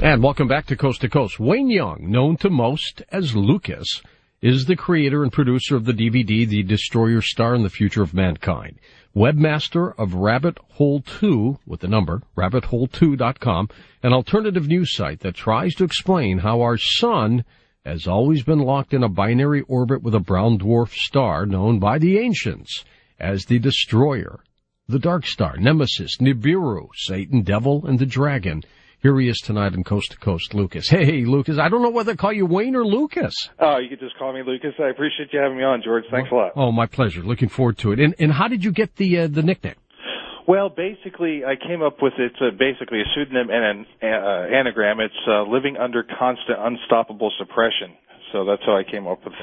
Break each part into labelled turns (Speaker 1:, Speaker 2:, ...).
Speaker 1: And welcome back to Coast. Wayne Young, known to most as Lucas, is the creator and producer of the DVD, The Destroyer Star and the Future of Mankind. Webmaster of Rabbit Hole 2, with the number, rabbithole2.com, an alternative news site that tries to explain how our sun has always been locked in a binary orbit with a brown dwarf star known by the ancients as the Destroyer, the Dark Star, Nemesis, Nibiru, Satan, Devil, and the Dragon. Here he is tonight on Coast to Coast, Lucas. Hey, Lucas. I don't know whether to call you Wayne or Lucas.
Speaker 2: Oh, you could just call me Lucas. I appreciate you having me on, George. Thanks a lot.
Speaker 1: Oh, my pleasure. Looking forward to it. And how did you get the nickname?
Speaker 2: Well, basically, I came up with it's basically a pseudonym and an anagram. It's living under constant, unstoppable suppression. So that's how I came up with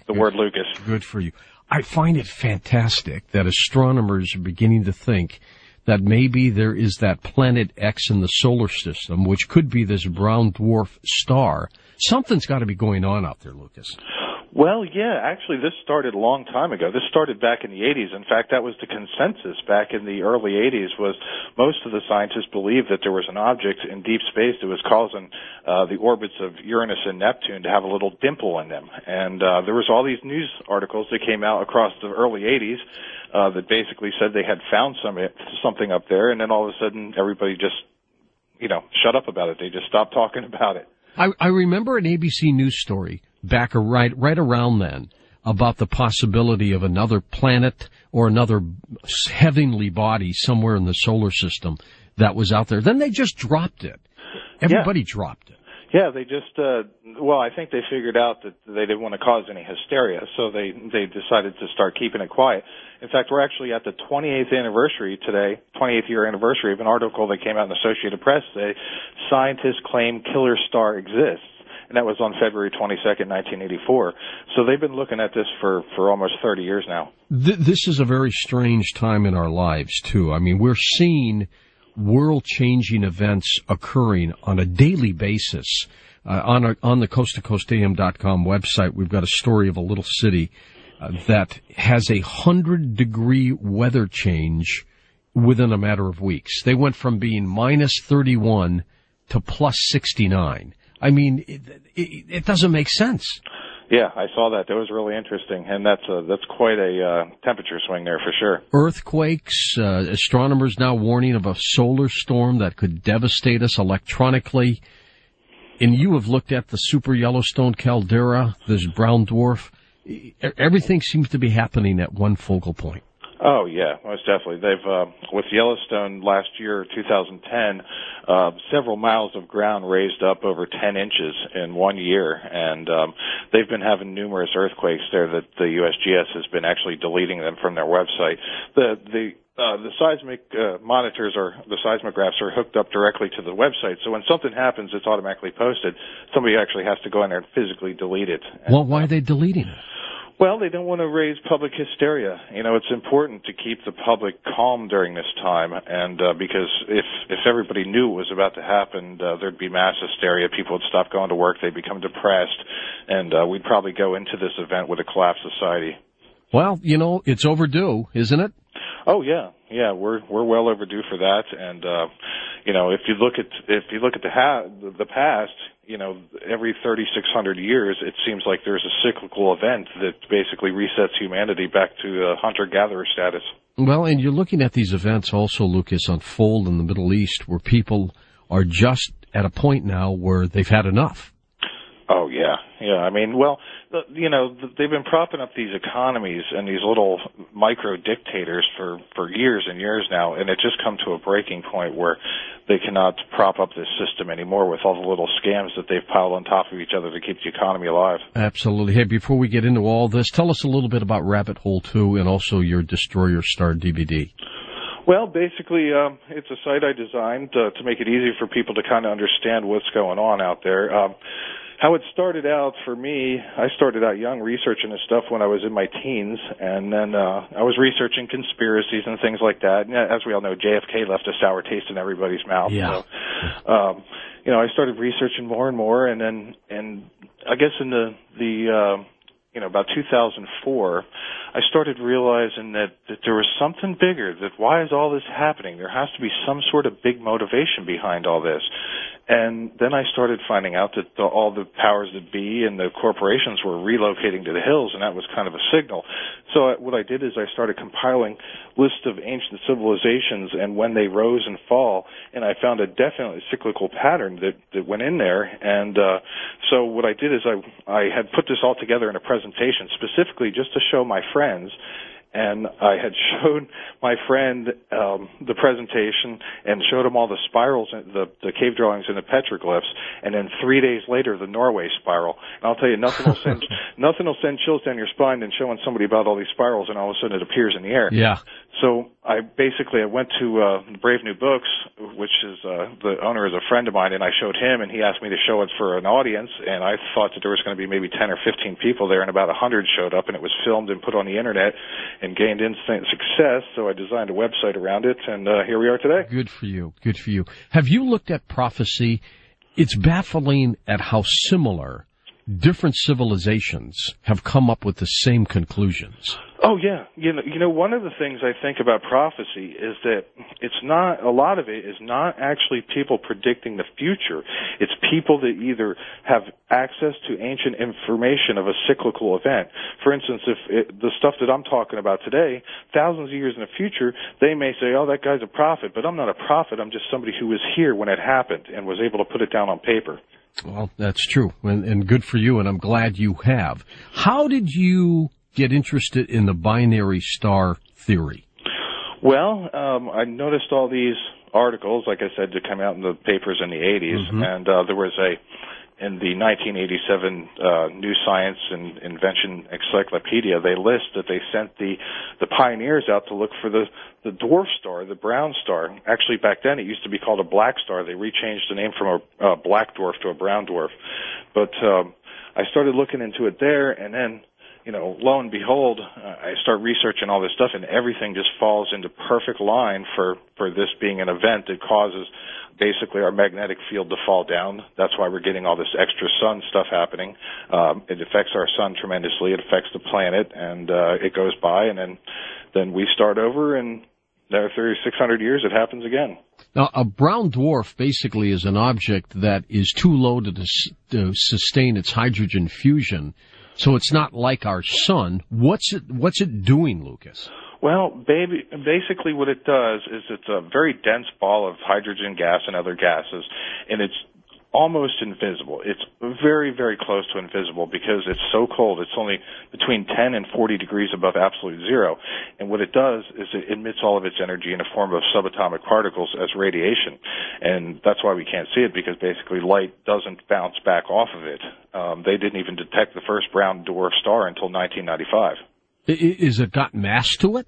Speaker 2: the word Lucas.
Speaker 1: Good for you. I find it fantastic that astronomers are beginning to think that maybe there is that planet X in the solar system, which could be this brown dwarf star. Something's got to be going on out there, Lucas.
Speaker 2: Well, yeah, actually, this started a long time ago. This started back in the 80s. In fact, that was the consensus back in the early 80s, was most of the scientists believed that there was an object in deep space that was causing the orbits of Uranus and Neptune to have a little dimple in them. And there was all these news articles that came out across the early 80s that basically said they had found something up there, and then all of a sudden everybody just, shut up about it. They just stopped talking about it.
Speaker 1: I remember an ABC News story back right around then about the possibility of another planet or another heavenly body somewhere in the solar system that was out there. Then they just dropped it. Everybody dropped it.
Speaker 2: Yeah, they just, I think they figured out that they didn't want to cause any hysteria, so they decided to start keeping it quiet. In fact, we're actually at the 28th anniversary today, 28th year anniversary of an article that came out in the Associated Press today, Scientists Claim Killer Star Exists, and that was on February 22nd, 1984. So they've been looking at this for almost 30 years now.
Speaker 1: This is a very strange time in our lives, too. I mean, we're seeing world-changing events occurring on a daily basis. On the coasttocoastam.com website, we've got a story of a little city that has a 100-degree weather change within a matter of weeks. They went from being minus 31 to plus 69. I mean, it doesn't make sense.
Speaker 2: Yeah, I saw that. That was really interesting, and that's quite a temperature swing there for sure.
Speaker 1: Earthquakes, astronomers now warning of a solar storm that could devastate us electronically. And you have looked at the super Yellowstone caldera, this brown dwarf. Everything seems to be happening at one focal point.
Speaker 2: Oh, yeah, most definitely. They've, with Yellowstone last year, 2010, several miles of ground raised up over 10 inches in 1 year, and they've been having numerous earthquakes there that the USGS has been actually deleting them from their website. The seismic monitors or the seismographs are hooked up directly to the website, so when something happens, it's automatically posted. Somebody actually has to go in there and physically delete it.
Speaker 1: Well, why are they deleting it?
Speaker 2: Well, they don't want to raise public hysteria. It's important to keep the public calm during this time, and because if everybody knew what was about to happen, there'd be mass hysteria. People would stop going to work. They'd become depressed, and we'd probably go into this event with a collapsed society.
Speaker 1: Well, it's overdue, isn't it?
Speaker 2: Oh yeah, we're well overdue for that, and if you look at the past, every 3,600 years, it seems like there's a cyclical event that basically resets humanity back to hunter-gatherer status.
Speaker 1: Well, and you're looking at these events also, Lucas, unfold in the Middle East, where people are just at a point now where they've had enough.
Speaker 2: Oh yeah. I mean, they've been propping up these economies and these little micro dictators for years and years now, and it just come to a breaking point where they cannot prop up this system anymore with all the little scams that they've piled on top of each other to keep the economy alive. Absolutely.
Speaker 1: Hey, before we get into all this, tell us a little bit about Rabbit Hole 2 and also your Destroyer Star DVD.
Speaker 2: Well, basically, it's a site I designed to make it easy for people to kind of understand what's going on out there. How it started out for me, I started out young researching this stuff when I was in my teens, and then I was researching conspiracies and things like that. And as we all know, JFK left a sour taste in everybody's mouth.
Speaker 1: Yeah.
Speaker 2: So, I started researching more and more, and I guess in about 2004, I started realizing that there was something bigger, that why is all this happening? There has to be some sort of big motivation behind all this. And then I started finding out that all the powers that be and the corporations were relocating to the hills, and that was kind of a signal. So what I did is I started compiling lists of ancient civilizations and when they rose and fall, and I found a definitely cyclical pattern that went in there. And so what I did is I had put this all together in a presentation specifically just to show my friends. And I had showed my friend the presentation and showed him all the spirals, the cave drawings and the petroglyphs, and then 3 days later the Norway spiral. And I'll tell you, nothing will send chills down your spine than showing somebody about all these spirals, and all of a sudden it appears in the air.
Speaker 1: Yeah.
Speaker 2: So I went to Brave New Books, which is the owner is a friend of mine, and I showed him, and he asked me to show it for an audience, and I thought that there was going to be maybe 10 or 15 people there, and about 100 showed up, and it was filmed and put on the internet and gained instant success. So I designed a website around it, and here we are today.
Speaker 1: Good for you. Good for you. Have you looked at prophecy? It's baffling at how similar different civilizations have come up with the same conclusions.
Speaker 2: Oh, yeah. You know, one of the things I think about prophecy is that a lot of it is not actually people predicting the future. It's people that either have access to ancient information of a cyclical event. For instance, the stuff that I'm talking about today, thousands of years in the future, they may say, oh, that guy's a prophet, but I'm not a prophet. I'm just somebody who was here when it happened and was able to put it down on paper.
Speaker 1: Well, that's true, and good for you, and I'm glad you have. How did you get interested in the binary star theory?
Speaker 2: Well, I noticed all these articles, like I said, that come out in the papers in the 80s, and there was in the 1987 New Science and Invention Encyclopedia, they list that they sent the pioneers out to look for the dwarf star, the brown star. Actually, back then it used to be called a black star. They rechanged the name from a black dwarf to a brown dwarf. But I started looking into it there, and then, you know, lo and behold, I start researching all this stuff, and everything just falls into perfect line for this being an event that causes basically our magnetic field to fall down. That's why we're getting all this extra sun stuff happening. It affects our sun tremendously. It affects the planet, and it goes by, and then we start over, and after 600 years, it happens again.
Speaker 1: Now, a brown dwarf basically is an object that is too low to sustain its hydrogen fusion. So it's not like our sun. What's it doing, Lucas?
Speaker 2: Well, basically what it does is it's a very dense ball of hydrogen gas and other gases, and it's almost invisible. It's very, very close to invisible because it's so cold. It's only between 10 and 40 degrees above absolute zero. And what it does is it emits all of its energy in the form of subatomic particles as radiation. And that's why we can't see it, because basically light doesn't bounce back off of it. They didn't even detect the first brown dwarf star until 1995.
Speaker 1: Is it got mass to it?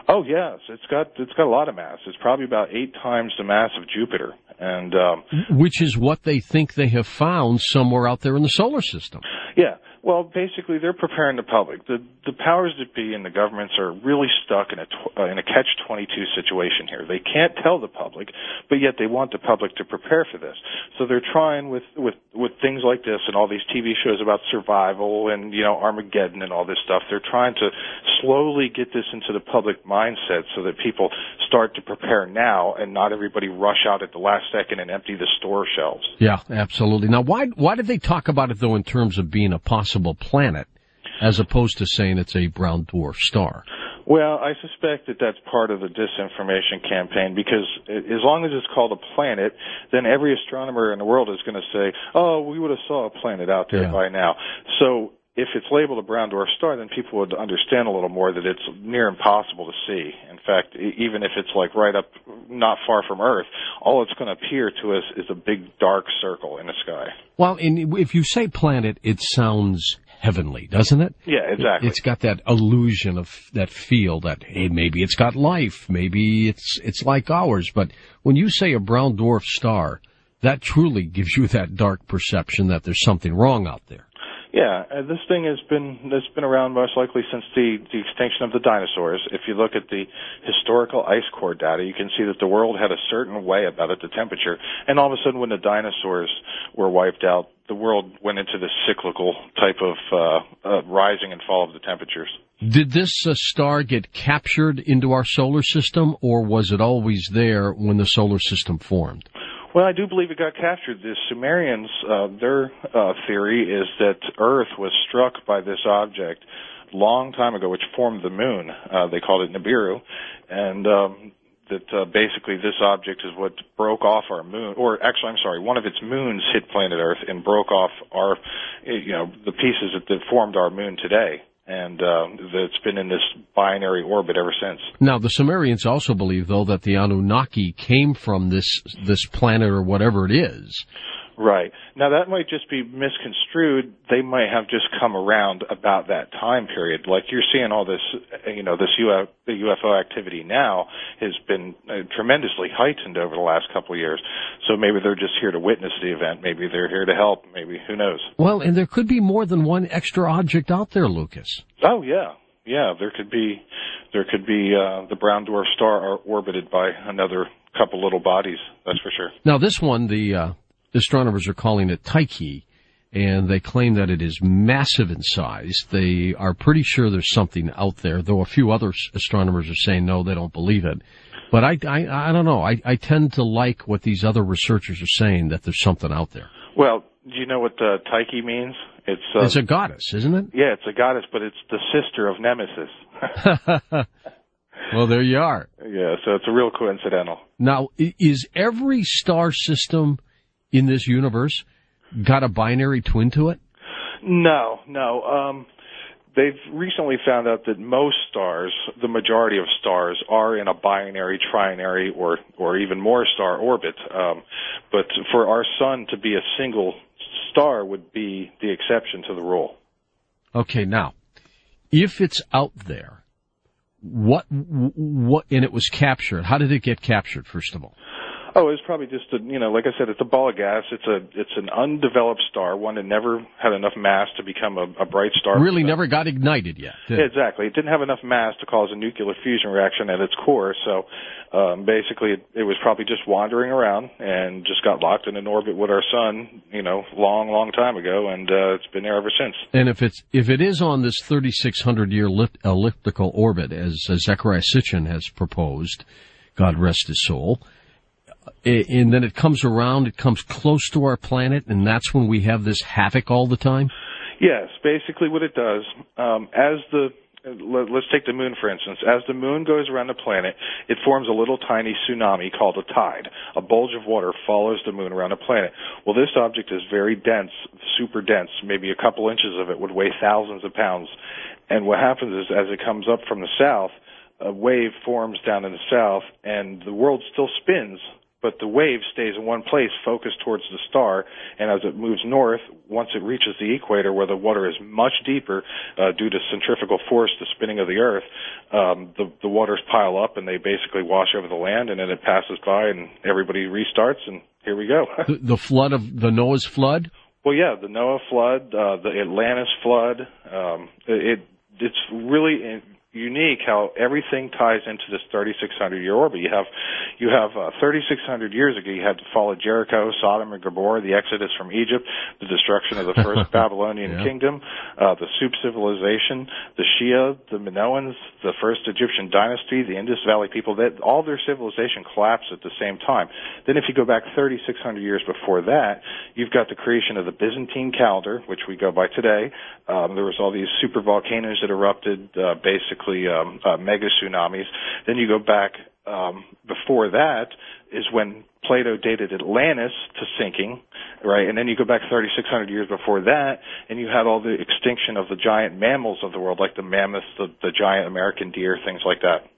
Speaker 2: Oh yes, it's got a lot of mass. It's probably about 8 times the mass of Jupiter, and
Speaker 1: which is what they think they have found somewhere out there in the solar system.
Speaker 2: Yeah. Well, basically, they're preparing the public. The powers that be and the governments are really stuck in a catch-22 situation here. They can't tell the public, but yet they want the public to prepare for this. So they're trying with things like this and all these TV shows about survival and, you know, Armageddon and all this stuff. They're trying to slowly get this into the public mindset so that people start to prepare now and not everybody rush out at the last second and empty the store shelves.
Speaker 1: Yeah, absolutely. Now, why did they talk about it, though, in terms of being a possible planet, as opposed to saying it's a brown dwarf star?
Speaker 2: Well, I suspect that that's part of the disinformation campaign, because as long as it's called a planet, then every astronomer in the world is going to say, oh, we would have saw a planet out there by now. So if it's labeled a brown dwarf star, then people would understand a little more that it's near impossible to see. In fact, even if it's like right up, not far from Earth, all it's going to appear to us is a big dark circle in the sky. Well,
Speaker 1: if you say planet, it sounds heavenly, doesn't it?
Speaker 2: Yeah, exactly.
Speaker 1: It's got that illusion of that feel that, hey, maybe it's got life, maybe it's like ours. But when you say a brown dwarf star, that truly gives you that dark perception that there's something wrong out there.
Speaker 2: Yeah, this thing has been around most likely since the extinction of the dinosaurs. If you look at the historical ice core data, you can see that the world had a certain way about it, the temperature, and all of a sudden when the dinosaurs were wiped out, the world went into this cyclical type of rising and fall of the temperatures.
Speaker 1: Did this star get captured into our solar system, or was it always there when the solar system formed?
Speaker 2: Well, I do believe it got captured. The Sumerians, their theory is that Earth was struck by this object long time ago, which formed the moon. They called it Nibiru, and that basically this object is what broke off our moon, or actually, I'm sorry, one of its moons hit planet Earth and broke off our, the pieces that formed our moon today. And it's been in this binary orbit ever since.
Speaker 1: Now, the Sumerians also believe, though, that the Anunnaki came from this planet or whatever it is.
Speaker 2: Right. Now, that might just be misconstrued. They might have just come around about that time period. Like you're seeing all this, this UFO activity now has been tremendously heightened over the last couple of years. So maybe they're just here to witness the event. Maybe they're here to help. Maybe, who knows?
Speaker 1: Well, and there could be more than one extra object out there, Lucas.
Speaker 2: Oh, yeah. Yeah, there could be the brown dwarf star orbited by another couple little bodies, that's for sure.
Speaker 1: Now, this one, the astronomers are calling it Tyche, and they claim that it is massive in size. They are pretty sure there's something out there, though a few other astronomers are saying no, they don't believe it. But I don't know. I tend to like what these other researchers are saying, that there's something out there.
Speaker 2: Well, do you know what Tyche means?
Speaker 1: It's a goddess, isn't it?
Speaker 2: Yeah, it's a goddess, but it's the sister of Nemesis.
Speaker 1: Well, there you are.
Speaker 2: Yeah, so it's a real coincidental.
Speaker 1: Now, is every star system in this universe got a binary twin to it?
Speaker 2: No. They've recently found out that most stars, the majority of stars, are in a binary, trinary, or even more star orbit. But for our sun to be a single star would be the exception to the rule.
Speaker 1: Okay, now, if it's out there, what, and it was captured, how did it get captured, first of all?
Speaker 2: Oh, it's probably just like I said, it's a ball of gas. It's an undeveloped star, one that never had enough mass to become a bright star.
Speaker 1: Really never got ignited yet.
Speaker 2: Yeah, exactly. It didn't have enough mass to cause a nuclear fusion reaction at its core. So basically, it was probably just wandering around and just got locked in an orbit with our sun, long time ago, and it's been there ever since.
Speaker 1: And if it is on this 3,600-year elliptical orbit, as Zecharia Sitchin has proposed, God rest his soul. And then it comes around, it comes close to our planet, and that's when we have this havoc all the time?
Speaker 2: Yes, basically what it does, let's take the moon, for instance. As the moon goes around the planet, it forms a little tiny tsunami called a tide. A bulge of water follows the moon around the planet. Well, this object is very dense, super dense. Maybe a couple inches of it would weigh thousands of pounds. And what happens is, as it comes up from the south, a wave forms down in the south, and the world still spins, but the wave stays in one place, focused towards the star, and as it moves north, once it reaches the equator, where the water is much deeper due to centrifugal force, the spinning of the Earth, the waters pile up, and they basically wash over the land, and then it passes by, and everybody restarts, and here we go.
Speaker 1: The flood of the Noah's flood?
Speaker 2: Well, yeah, the Noah flood, the Atlantis flood. It's really unique how everything ties into this 3,600-year orbit. You have 3,600 years ago, you had the fall of Jericho, Sodom and Gomorrah, the Exodus from Egypt, the destruction of the first Babylonian kingdom, the Soup civilization, the Shia, the Minoans, the first Egyptian dynasty, the Indus Valley people. All their civilization collapsed at the same time. Then if you go back 3,600 years before that, you've got the creation of the Byzantine calendar, which we go by today. There was all these super volcanoes that erupted, basically mega tsunamis. Then you go back before that is when Plato dated Atlantis to sinking, right? And then you go back 3,600 years before that, and you had all the extinction of the giant mammals of the world, like the mammoths, the giant American deer, things like that.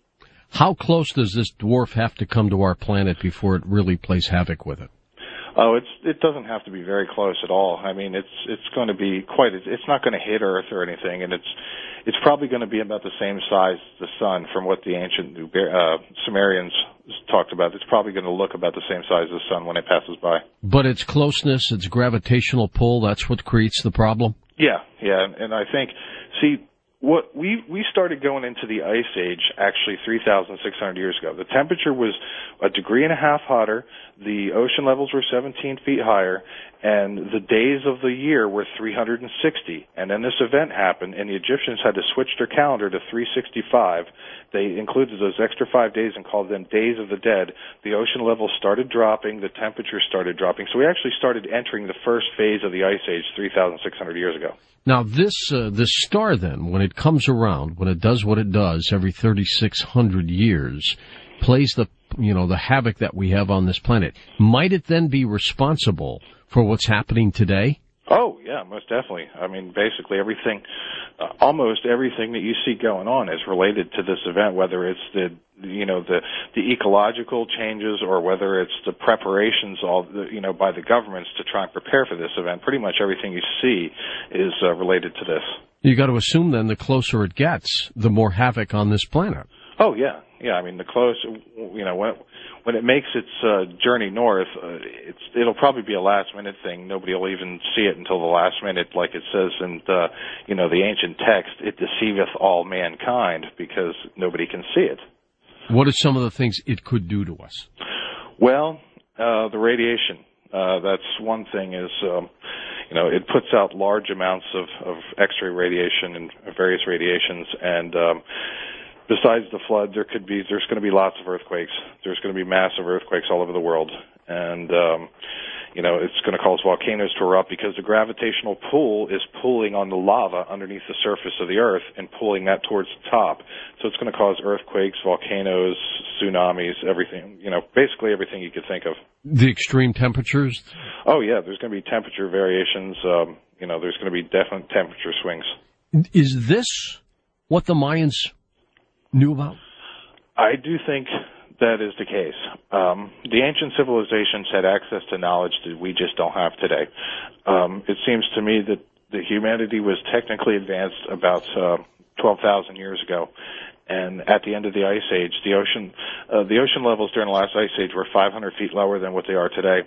Speaker 1: How close does this dwarf have to come to our planet before it really plays havoc with it?
Speaker 2: Oh, it doesn't have to be very close at all. I mean, it's going to be it's not going to hit Earth or anything, and it's probably going to be about the same size as the sun from what the ancient Sumerians talked about. It's probably going to look about the same size as the sun when it passes by. But
Speaker 1: its closeness, its gravitational pull, that's what creates the problem?
Speaker 2: Yeah, and I think, what we started going into the Ice Age actually 3,600 years ago. The temperature was 1.5 degrees hotter, the ocean levels were 17 feet higher, and the days of the year were 360. And then this event happened, and the Egyptians had to switch their calendar to 365. They included those extra 5 days and called them Days of the Dead. The ocean level started dropping, the temperature started dropping. So we actually started entering the first phase of the Ice Age 3,600 years ago.
Speaker 1: Now, this star, then, when it comes around, when it does what it does every 3,600 years, plays the havoc that we have on this planet. Might it then be responsible for what's happening today?
Speaker 2: Oh, yeah, most definitely. I mean, basically everything, almost everything that you see going on is related to this event, whether it's the ecological changes or whether it's the preparations by the governments to try and prepare for this event. Pretty much everything you see is related to this. You
Speaker 1: got to assume then the closer it gets, the more havoc on this planet.
Speaker 2: Oh, yeah. Yeah, I mean, the closer, when it makes its journey north, it'll probably be a last-minute thing. Nobody will even see it until the last minute, like it says in the ancient text, it deceiveth all mankind, because nobody can see it.
Speaker 1: What are some of the things it could do to us?
Speaker 2: Well, the radiation. That's one thing is, it puts out large amounts of X-ray radiation and various radiations, and besides the flood, there's going to be lots of earthquakes. There's going to be massive earthquakes all over the world. And, it's going to cause volcanoes to erupt because the gravitational pull is pulling on the lava underneath the surface of the Earth and pulling that towards the top. So it's going to cause earthquakes, volcanoes, tsunamis, everything, basically everything you could think of.
Speaker 1: The extreme temperatures?
Speaker 2: Oh, yeah. There's going to be temperature variations. There's going to be definite temperature swings.
Speaker 1: Is this what the Mayans knew about?
Speaker 2: I do think that is the case. The ancient civilizations had access to knowledge that we just don't have today. It seems to me that the humanity was technically advanced about 12,000 years ago, and at the end of the Ice Age, the ocean levels during the last Ice Age were 500 feet lower than what they are today,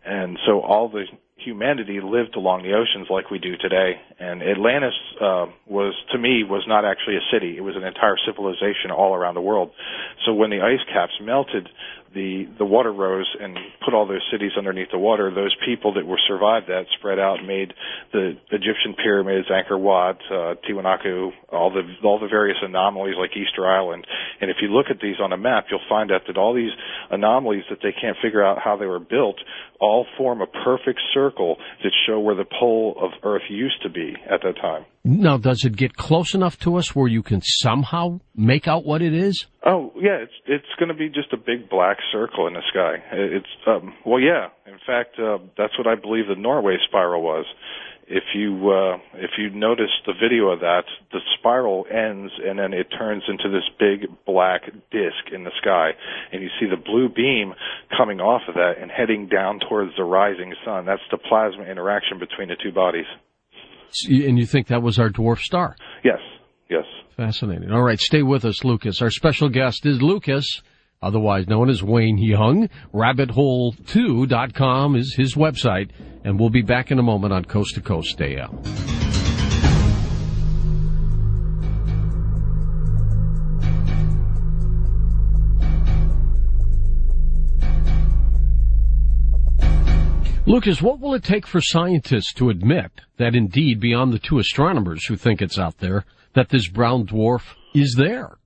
Speaker 2: and so all the humanity lived along the oceans like we do today. And Atlantis was not actually a city. It was an entire civilization all around the world. So when the ice caps melted, the water rose and put all those cities underneath the water. Those people that survived that spread out and made the Egyptian pyramids, Angkor Wat, Tiwanaku, all the various anomalies like Easter Island. And if you look at these on a map, you'll find out that all these anomalies that they can't figure out how they were built all form a perfect circle that show where the pole of Earth used to be at that time.
Speaker 1: Now, does it get close enough to us where you can somehow make out what it is?
Speaker 2: Oh, yeah, it's going to be just a big black circle in the sky. Yeah. In fact, that's what I believe the Norway spiral was. If you notice the video of that, the spiral ends and then it turns into this big black disc in the sky, and you see the blue beam coming off of that and heading down towards the rising sun. That's the plasma interaction between the two bodies.
Speaker 1: And you think that was our dwarf star?
Speaker 2: Yes.
Speaker 1: Fascinating. All right, stay with us, Lucas. Our special guest is Lucas, otherwise known as Wayne Young. RabbitHole2.com is his website, and we'll be back in a moment on Coast to Coast. Stay out. Lucas, what will it take for scientists to admit that indeed, beyond the two astronomers who think it's out there, that this brown dwarf is there?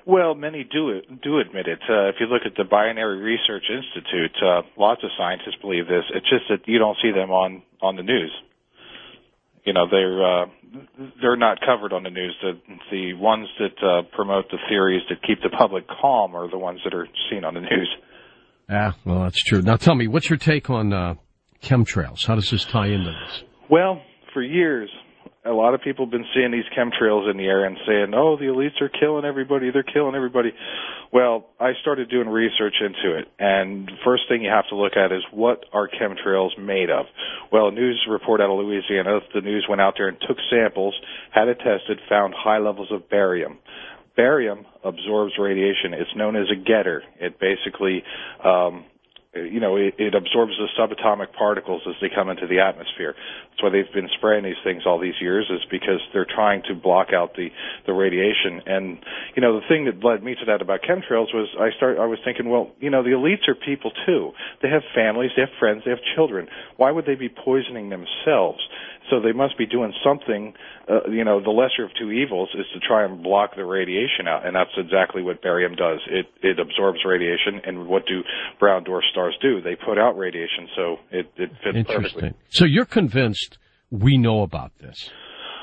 Speaker 2: Well, many do admit it. If you look at the Binary Research Institute, lots of scientists believe this. It's just that you don't see them on the news. They're not covered on the news. The ones that promote the theories that keep the public calm are the ones that are seen on the news.
Speaker 1: Well, that's true. Now tell me, what's your take on chemtrails? How does this tie into this?
Speaker 2: Well, for years, a lot of people have been seeing these chemtrails in the air and saying, oh, the elites are killing everybody, they're killing everybody. Well, I started doing research into it, and the first thing you have to look at is what are chemtrails made of? Well, a news report out of Louisiana, the news went out there and took samples, had it tested, found high levels of barium. Barium absorbs radiation. It's known as a getter. It basically it absorbs the subatomic particles as they come into the atmosphere. That's why they've been spraying these things all these years, is because they're trying to block out the radiation. And, the thing that led me to that about chemtrails was I was thinking, well, the elites are people too. They have families, they have friends, they have children. Why would they be poisoning themselves? So they must be doing something, the lesser of two evils is to try and block the radiation out, and that's exactly what barium does. It absorbs radiation, and what do brown dwarf stars do? They put out radiation, so it fits
Speaker 1: Interesting.
Speaker 2: perfectly.
Speaker 1: So you're convinced we know about this?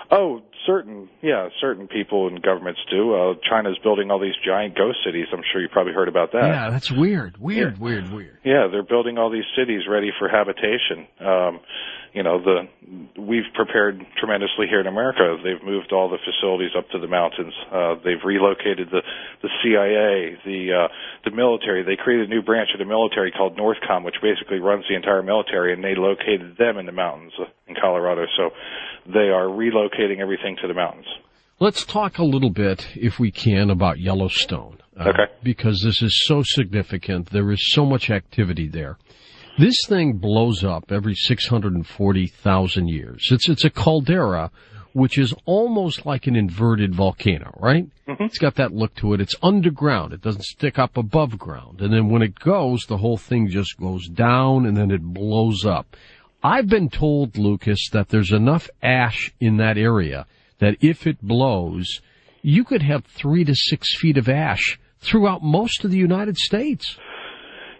Speaker 2: Oh, certain people and governments do. China's building all these giant ghost cities. I'm sure you probably heard about that.
Speaker 1: Yeah, that's weird. Weird.
Speaker 2: Yeah, they're building all these cities ready for habitation. We've prepared tremendously here in America. They've moved all the facilities up to the mountains. They've relocated the CIA, the military. They created a new branch of the military called Northcom, which basically runs the entire military, and they located them in the mountains in Colorado. So they are relocating everything to the mountains.
Speaker 1: Let's talk a little bit, if we can, about Yellowstone.
Speaker 2: Okay.
Speaker 1: Because this is so significant. There is so much activity there. This thing blows up every 640,000 years. It's a caldera, which is almost like an inverted volcano, right? Mm-hmm. It's got that look to it. It's underground. It doesn't stick up above ground. And then when it goes, the whole thing just goes down and then it blows up. I've been told, Lucas, that there's enough ash in that area that if it blows, you could have 3 to 6 feet of ash throughout most of the United States.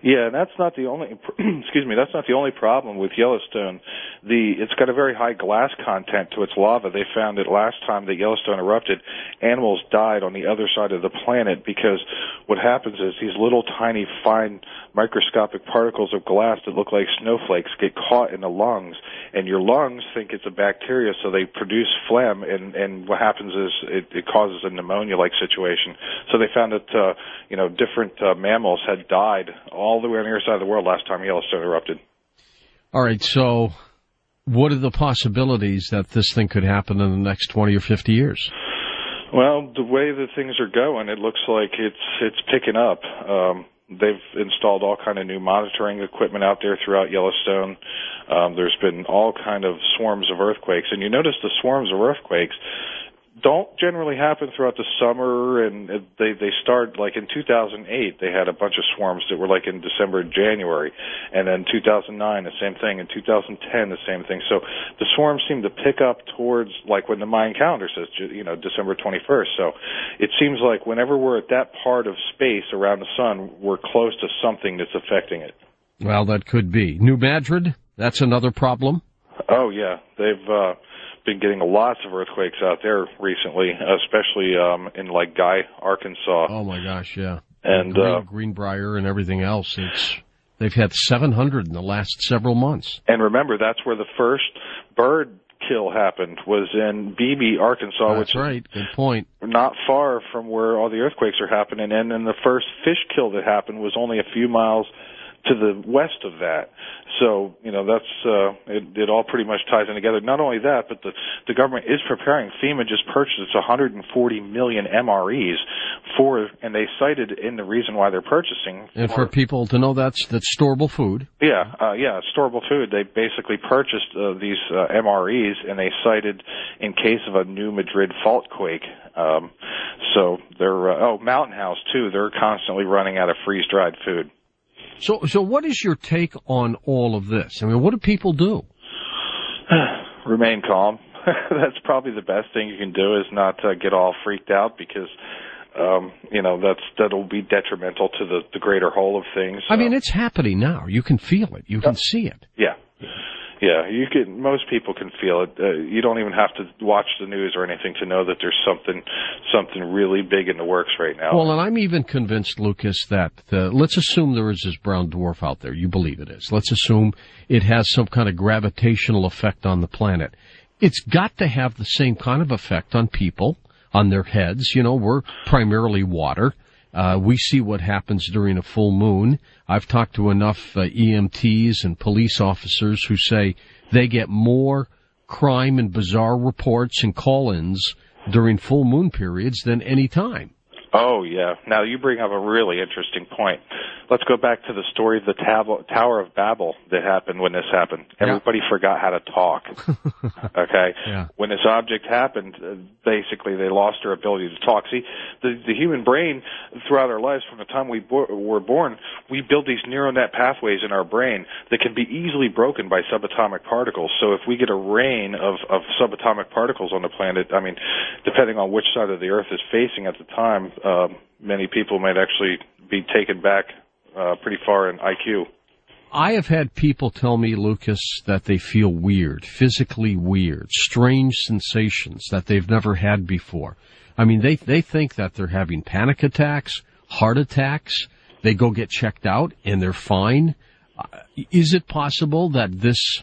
Speaker 2: Yeah, and that's not the only that's not the only problem with Yellowstone. It's got a very high glass content to its lava. They found it last time that Yellowstone erupted, animals died on the other side of the planet because what happens is these little tiny fine microscopic particles of glass that look like snowflakes get caught in the lungs, and your lungs think it's a bacteria, so they produce phlegm, and what happens is it causes a pneumonia-like situation. So they found that different mammals had died all the way on the other side of the world last time Yellowstone erupted.
Speaker 1: All right, so what are the possibilities that this thing could happen in the next 20 or 50 years?
Speaker 2: Well, the way that things are going, it looks like it's picking up. They've installed all kind of new monitoring equipment out there throughout Yellowstone. There's been all kind of swarms of earthquakes, and you notice the swarms of earthquakes don't generally happen throughout the summer, and they start, like in 2008, they had a bunch of swarms that were like in December and January, and then 2009, the same thing, and 2010, the same thing. So the swarms seem to pick up towards, like when the Mayan calendar says, December 21st. So it seems like whenever we're at that part of space around the sun, we're close to something that's affecting it.
Speaker 1: Well, that could be. New Madrid, that's another problem?
Speaker 2: Oh, yeah. They've been getting lots of earthquakes out there recently, especially in like Guy, Arkansas.
Speaker 1: Oh my gosh, yeah.
Speaker 2: And
Speaker 1: Greenbrier and everything else. They've had 700 in the last several months.
Speaker 2: And remember, that's where the first bird kill happened, was in Beebe, Arkansas.
Speaker 1: That's
Speaker 2: which
Speaker 1: right. Good point.
Speaker 2: Not far from where all the earthquakes are happening. And then the first fish kill that happened was only a few miles to the west of that. So, that's, it all pretty much ties in together. Not only that, but the government is preparing. FEMA just purchased 140 million MREs and they cited in the reason why they're purchasing.
Speaker 1: And for people to know that's storable food.
Speaker 2: Yeah, storable food. They basically purchased these MREs, and they cited in case of a new Madrid fault quake. So they're, Mountain House too. They're constantly running out of freeze-dried food.
Speaker 1: So what is your take on all of this? I mean, what do people do?
Speaker 2: Remain calm. That's probably the best thing you can do, is not get all freaked out, because that'll be detrimental to the greater whole of things.
Speaker 1: I mean, it's happening now. You can feel it. You can see it.
Speaker 2: Yeah. Yeah, most people can feel it. You don't even have to watch the news or anything to know that there's something really big in the works right now.
Speaker 1: Well, and I'm even convinced, Lucas, that let's assume there is this brown dwarf out there. You believe it is. Let's assume it has some kind of gravitational effect on the planet. It's got to have the same kind of effect on people, on their heads. We're primarily water. We see what happens during a full moon. I've talked to enough EMTs and police officers who say they get more crime and bizarre reports and call-ins during full moon periods than any time.
Speaker 2: Oh, yeah. Now, you bring up a really interesting point. Let's go back to the story of the Tower of Babel that happened when this happened. Everybody forgot how to talk. Okay?
Speaker 1: Yeah.
Speaker 2: When this object happened, basically they lost their ability to talk. See, the human brain, throughout our lives, from the time we were born, we build these neural net pathways in our brain that can be easily broken by subatomic particles. So if we get a rain of subatomic particles on the planet, I mean, depending on which side of the Earth is facing at the time, many people might actually be taken back pretty far in IQ.
Speaker 1: I have had people tell me, Lucas, that they feel weird, physically weird, strange sensations that they've never had before. I mean, they think that they're having panic attacks, heart attacks. They go get checked out and they're fine. Is it possible that this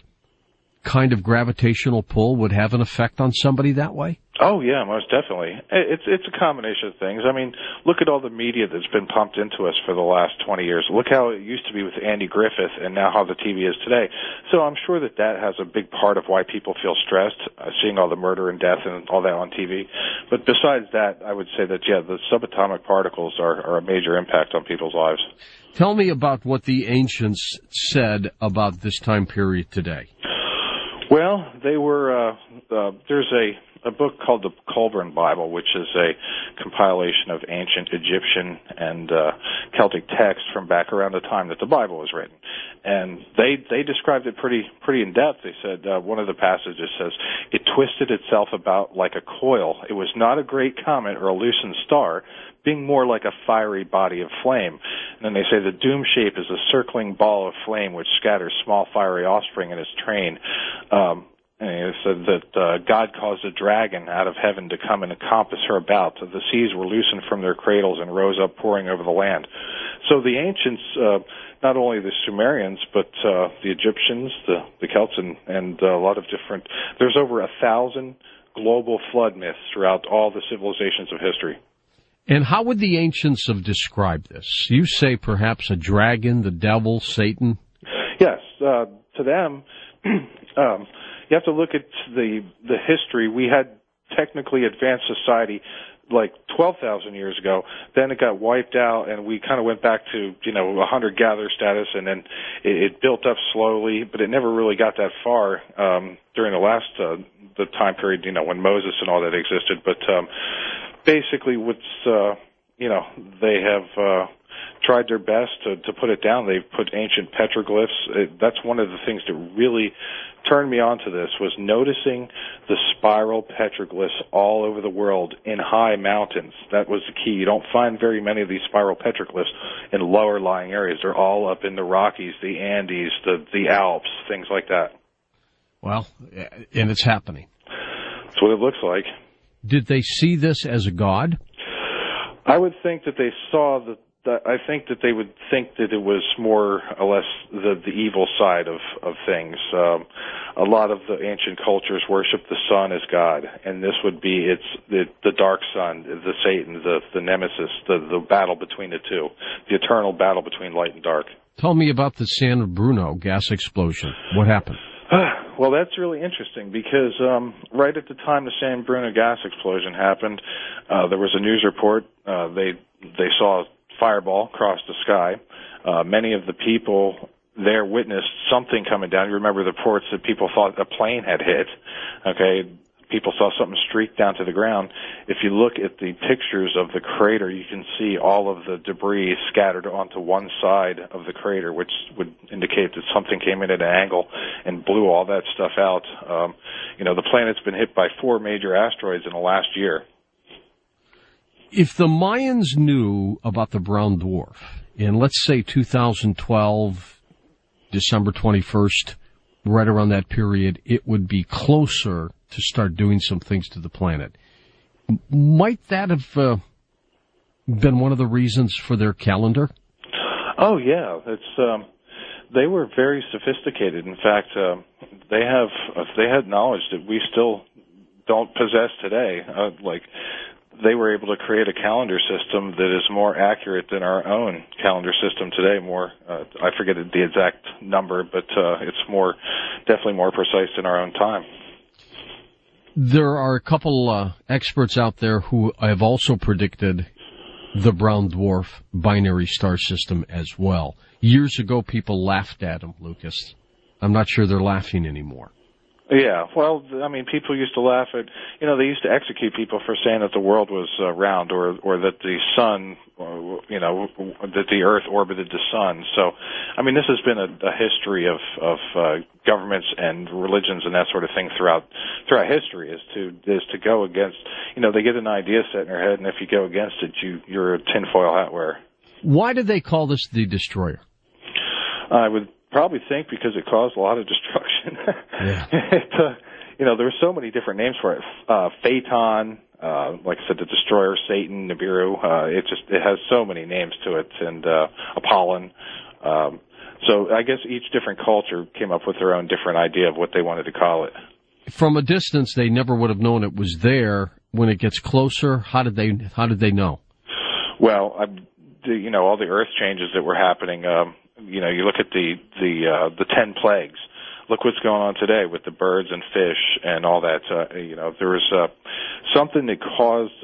Speaker 1: kind of gravitational pull would have an effect on somebody that way?
Speaker 2: Oh, yeah, most definitely. It's a combination of things. I mean, look at all the media that's been pumped into us for the last 20 years. Look how it used to be with Andy Griffith and now how the TV is today. So I'm sure that has a big part of why people feel stressed, seeing all the murder and death and all that on TV. But besides that, I would say that, yeah, the subatomic particles are a major impact on people's lives. Tell
Speaker 1: me about what the ancients said about this time period today.
Speaker 2: Well, they were, there's a book called the Colburn Bible, which is a compilation of ancient Egyptian and Celtic texts from back around the time that the Bible was written. And they described it pretty in depth. They said, one of the passages says, it twisted itself about like a coil. It was not a great comet or a loosened star, being more like a fiery body of flame. And then they say the doom shape is a circling ball of flame which scatters small fiery offspring in its train. And it said that God caused a dragon out of heaven to come and encompass her about. The seas were loosened from their cradles and rose up pouring over the land. So the ancients, not only the Sumerians, but the Egyptians, the Celts, and a lot of different... There's over 1,000 global flood myths throughout all the civilizations of history.
Speaker 1: And how would the ancients have described this? You say perhaps a dragon, the devil, Satan?
Speaker 2: Yes. To them, you have to look at the history. We had technically advanced society like 12,000 years ago. Then it got wiped out, and we kind of went back to, a hunter-gatherer status, and then it built up slowly, but it never really got that far during the last the time period, when Moses and all that existed. But basically, they have tried their best to put it down. They've put ancient petroglyphs. That's one of the things that really turned me on to this, was noticing the spiral petroglyphs all over the world in high mountains. That was the key. You don't find very many of these spiral petroglyphs in lower lying areas. They're all up in the Rockies, the Andes, the Alps, things like that.
Speaker 1: Well, and it's happening.
Speaker 2: That's what it looks like.
Speaker 1: Did they see this as a god?
Speaker 2: I would think that they saw I think that they would think that it was more or less the evil side of things. A lot of the ancient cultures worship the sun as God, and this would be the dark sun, the Satan, the nemesis, the battle between the two, the eternal battle between light and dark.
Speaker 1: Tell me about the San Bruno gas explosion. What happened?
Speaker 2: Well, that's really interesting because right at the time the San Bruno gas explosion happened, there was a news report. They saw a fireball cross the sky. Many of the people there witnessed something coming down. You remember the reports that people thought a plane had hit. Okay, people saw something streak down to the ground. If you look at the pictures of the crater, you can see all of the debris scattered onto one side of the crater, which would indicate that something came in at an angle and blew all that stuff out. The planet's been hit by 4 major asteroids in the last year.
Speaker 1: If the Mayans knew about the brown dwarf in, let's say, 2012, December 21st, right around that period, it would be closer to start doing some things to the planet. Might that have been one of the reasons for their calendar? Oh, yeah. They were very sophisticated. In fact, they had knowledge that we still don't possess today. They were able to create a calendar system that is more accurate than our own calendar system today. I forget the exact number, but it's definitely more precise than our own time. There are a couple experts out there who have also predicted the brown dwarf binary star system as well. Years ago, people laughed at them, Lucas. I'm not sure they're laughing anymore.
Speaker 2: Yeah, well, I mean, people used to laugh at, they used to execute people for saying that the world was round or that the sun, that the Earth orbited the sun. So, I mean, this has been a history of governments and religions and that sort of thing throughout history is to go against, they get an idea set in their head, and if you go against it, you're a tinfoil hat wearer.
Speaker 1: Why did they call this the Destroyer?
Speaker 2: I would probably think because it caused a lot of destruction.
Speaker 1: Yeah.
Speaker 2: There were so many different names for it. Phaeton, like I said, the Destroyer, Satan, Nibiru. It has so many names to it, and Apollon. So I guess each different culture came up with their own different idea of what they wanted to call it.
Speaker 1: From a distance, they never would have known it was there. When it gets closer, how did they know?
Speaker 2: Well, all the Earth changes that were happening. You look at the 10 plagues. Look what's going on today with the birds and fish and all that. There was something that caused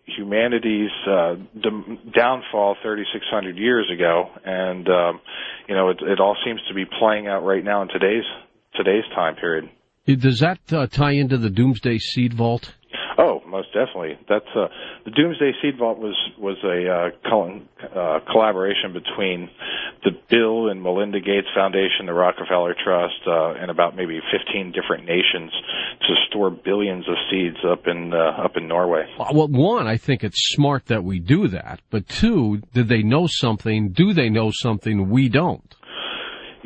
Speaker 2: humanity's downfall 3,600 years ago, and it all seems to be playing out right now in today's time period.
Speaker 1: Does that tie into the Doomsday Seed Vault?
Speaker 2: Oh, most definitely. That's the Doomsday Seed Vault was a collaboration between the Bill and Melinda Gates Foundation, the Rockefeller Trust, and about maybe 15 different nations to store billions of seeds up in Norway.
Speaker 1: Well, one, I think it's smart that we do that, but two, did they know something? Do they know something we don't?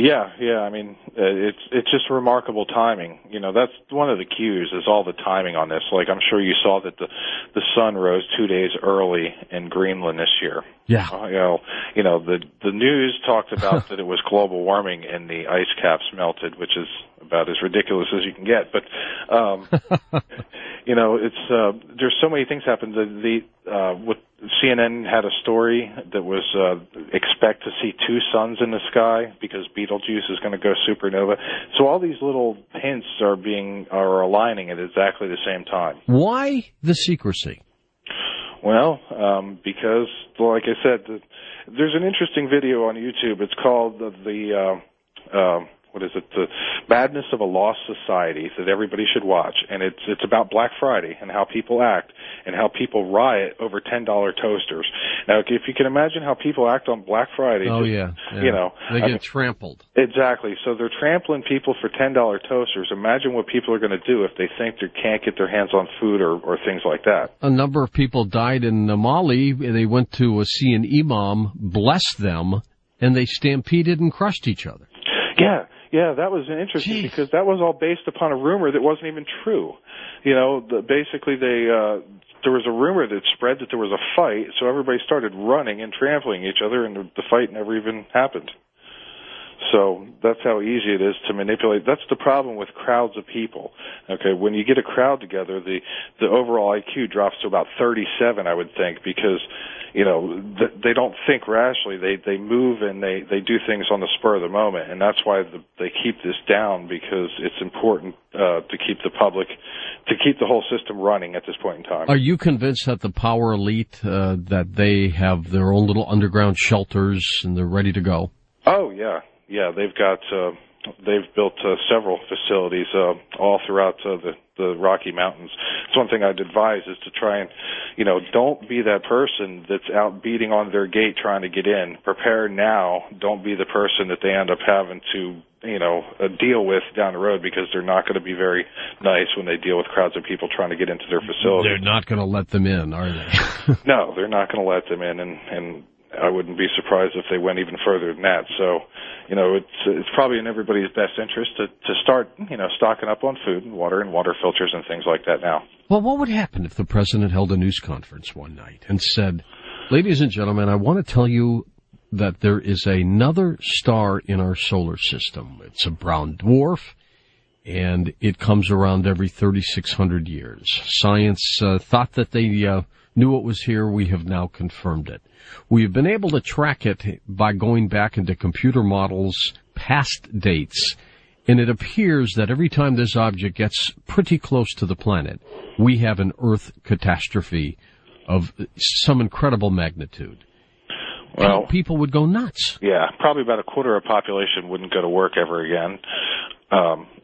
Speaker 2: Yeah. I mean, it's just remarkable timing. That's one of the cues is all the timing on this. Like, I'm sure you saw that the sun rose 2 days early in Greenland this year.
Speaker 1: Yeah.
Speaker 2: The news talked about that it was global warming and the ice caps melted, which is about as ridiculous as you can get. But there's so many things happen. What CNN had a story that was expect to see two suns in the sky because Betelgeuse is going to go supernova. So all these little hints are aligning at exactly the same time.
Speaker 1: Why the secrecy?
Speaker 2: Well, because, like I said, there's an interesting video on YouTube. It's called the Madness of a Lost Society that everybody should watch, and it's about Black Friday and how people act and how people riot over $10 toasters. Now, if you can imagine how people act on Black Friday,
Speaker 1: they get trampled.
Speaker 2: Exactly. So they're trampling people for $10 toasters. Imagine what people are going to do if they think they can't get their hands on food or things like that.
Speaker 1: A number of people died in Mali. They went to see an imam, blessed them, and they stampeded and crushed each other.
Speaker 2: Yeah, that was interesting because that was all based upon a rumor that wasn't even true. Basically there was a rumor that spread that there was a fight, so everybody started running and trampling each other, and the fight never even happened. So that's how easy it is to manipulate. That's the problem with crowds of people. Okay, when you get a crowd together, the overall IQ drops to about 37, I would think, because they don't think rationally. They move and they do things on the spur of the moment, and that's why they keep this down, because it's important to keep the public, to keep the whole system running at this point in time.
Speaker 1: Are you convinced that the power elite that they have their own little underground shelters and they're ready to go?
Speaker 2: Oh yeah. Yeah, they've built several facilities all throughout the Rocky Mountains. It's one thing I'd advise is to try and, don't be that person that's out beating on their gate trying to get in. Prepare now. Don't be the person that they end up having to, deal with down the road, because they're not going to be very nice when they deal with crowds of people trying to get into their facility.
Speaker 1: They're not going to let them in, are they?
Speaker 2: No, they're not going to let them in, and I wouldn't be surprised if they went even further than that. So, it's probably in everybody's best interest to start, stocking up on food and water filters and things like that now.
Speaker 1: Well, what would happen if the president held a news conference one night and said, ladies and gentlemen, I want to tell you that there is another star in our solar system. It's a brown dwarf, and it comes around every 3,600 years. Science thought that they knew it was here. We have now confirmed it. We have been able to track it by going back into computer models past dates, and it appears that every time this object gets pretty close to the planet, we have an Earth catastrophe of some incredible magnitude.
Speaker 2: Well,
Speaker 1: people would go nuts.
Speaker 2: Yeah, probably about a quarter of the population wouldn't go to work ever again.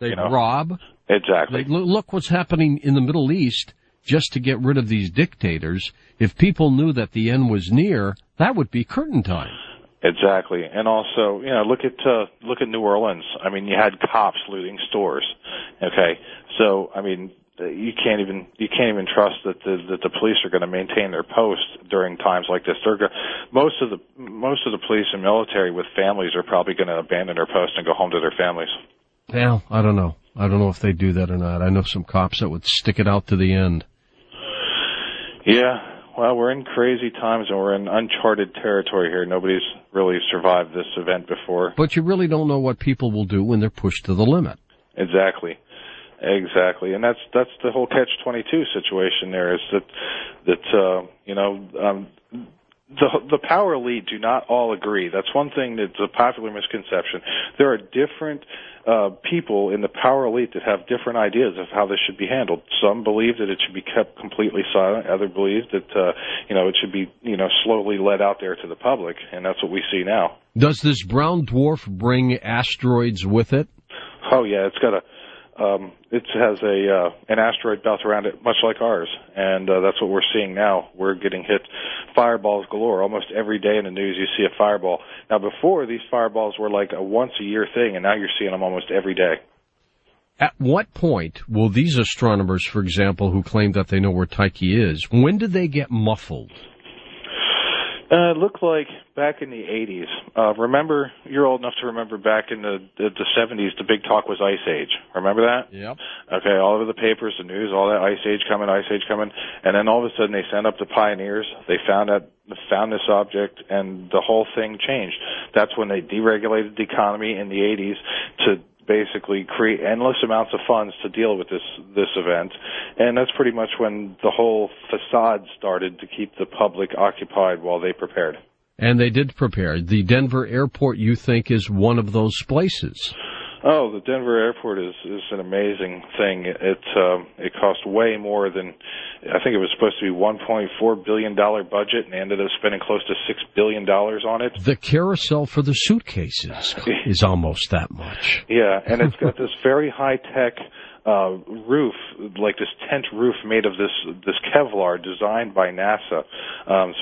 Speaker 1: They'd rob.
Speaker 2: Exactly.
Speaker 1: Look what's happening in the Middle East just to get rid of these dictators. If people knew that the end was near, that would be curtain time. Exactly.
Speaker 2: And also, look at New Orleans. I mean, you had cops looting stores. Okay. So, I mean, you can't even trust that the police are going to maintain their post during times like this. Most of the police and military with families are probably going to abandon their post and go home to their families.
Speaker 1: Well, I don't know. I don't know if they do that or not. I know some cops that would stick it out to the end.
Speaker 2: Yeah. Well, we're in crazy times and we're in uncharted territory here. Nobody's really survived this event before.
Speaker 1: But you really don't know what people will do when they're pushed to the limit.
Speaker 2: Exactly. And that's the whole catch-22 situation there, is that the power elite do not all agree. That's one thing that's a popular misconception. There are different people in the power elite that have different ideas of how this should be handled. Some believe that it should be kept completely silent. Others believe that it should be slowly let out there to the public, and that's what we see now.
Speaker 1: Does this brown dwarf bring asteroids with it?
Speaker 2: Oh yeah, it's got it has an asteroid belt around it, much like ours, and that's what we're seeing now. We're getting hit fireballs galore. Almost every day in the news you see a fireball. Now, before, these fireballs were like a once-a-year thing, and now you're seeing them almost every day.
Speaker 1: At what point will these astronomers, for example, who claim that they know where Tyche is, when do they get muffled?
Speaker 2: It looked like back in the 80s. Remember, you're old enough to remember back in the 70s, the big talk was Ice Age. Remember that?
Speaker 1: Yep.
Speaker 2: Okay, all over the papers, the news, all that Ice Age coming, and then all of a sudden they sent up the pioneers. They found this object, and the whole thing changed. That's when they deregulated the economy in the 80s to basically create endless amounts of funds to deal with this event, and that's pretty much when the whole facade started to keep the public occupied while they prepared. And they did prepare. The Denver airport, you think, is one of those places? Oh, the Denver airport is an amazing thing. It cost way more than, I think it was supposed to be $1.4 billion budget, and they ended up spending close to $6 billion on it. The carousel for the suitcases is almost that much. Yeah, and it's got this very high-tech roof, like this tent roof made of this Kevlar designed by NASA.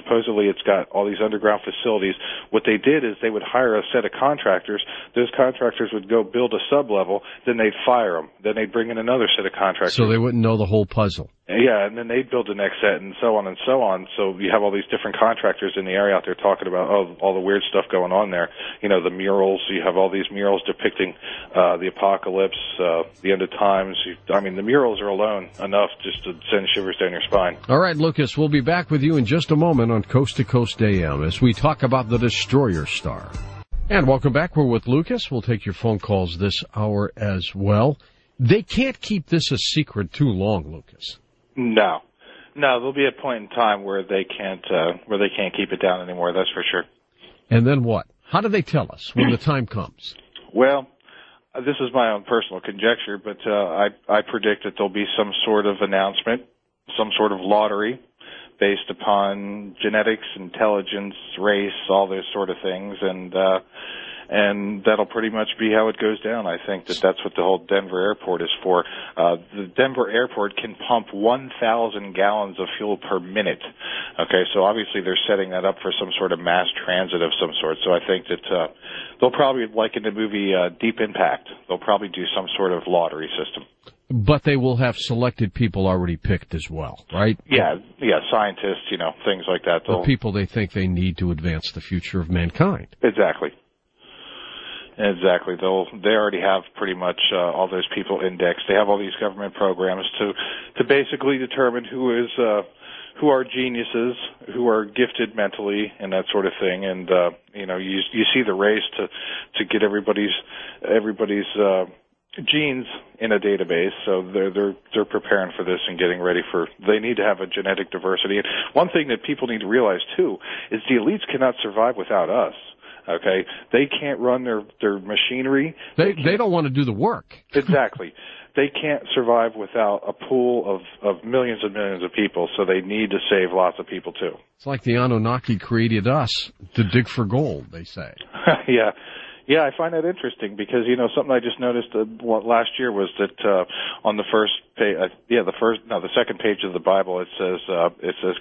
Speaker 2: Supposedly it's got all these underground facilities. What they did is they would hire a set of contractors. Those contractors would go build a sub-level, then they'd fire them. Then they'd bring in another set of contractors. So they wouldn't know the whole puzzle. Yeah, and then they'd build the next set, and so on and so on. So you have all these different contractors in the area out there talking about, all the weird stuff going on there. The murals. You have all these murals depicting the apocalypse, the end of times. The murals are alone enough just to send shivers down your spine. All right, Lucas, we'll be back with you in just a moment on Coast to Coast AM as we talk about the Destroyer Star. And welcome back. We're with Lucas. We'll take your phone calls this hour as well. They can't keep this a secret too long, Lucas. No, there'll be a point in time where they can't keep it down anymore. That's for sure. And then what? How do they tell us when the time comes? Well, this is my own personal conjecture, but I predict that there'll be some sort of announcement, some sort of lottery based upon genetics, intelligence, race, all those sort of things, and that'll pretty much be how it goes down. I think that's what the whole Denver airport is for. The Denver airport can pump 1,000 gallons of fuel per minute. Okay, so obviously they're setting that up for some sort of mass transit of some sort. So I think that they'll probably, like in the movie Deep Impact, they'll probably do some sort of lottery system. But they will have selected people already picked as well, right? Yeah, scientists, things like that. The people they think they need to advance the future of mankind. Exactly. They already have pretty much all those people indexed. They have all these government programs to basically determine who are geniuses, who are gifted mentally, and that sort of thing. And you see the race to get everybody's genes in a database. So they're preparing for this and getting ready for. They need to have a genetic diversity. And one thing that people need to realize too is the elites cannot survive without us. Okay, they can't run their machinery. They don't want to do the work. Exactly. they can't survive without a pool of millions and millions of people, so they need to save lots of people too.
Speaker 1: It's like the Anunnaki created us to dig for gold, they say.
Speaker 2: Yeah. Yeah, I find that interesting because, something I just noticed last year was that on the first page, the second page of the Bible, it says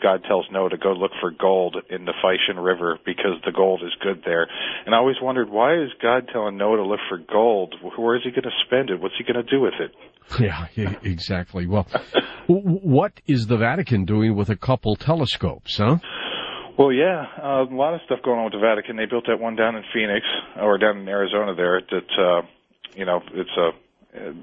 Speaker 2: God tells Noah to go look for gold in the Physian River because the gold is good there. And I always wondered, why is God telling Noah to look for gold? Where is he going to spend it? What's he going to do with it?
Speaker 1: Yeah, exactly. Well, what is the Vatican doing with a couple telescopes, huh?
Speaker 2: Well, yeah, a lot of stuff going on with the Vatican. They built that one down in Phoenix, or down in Arizona there, that, it's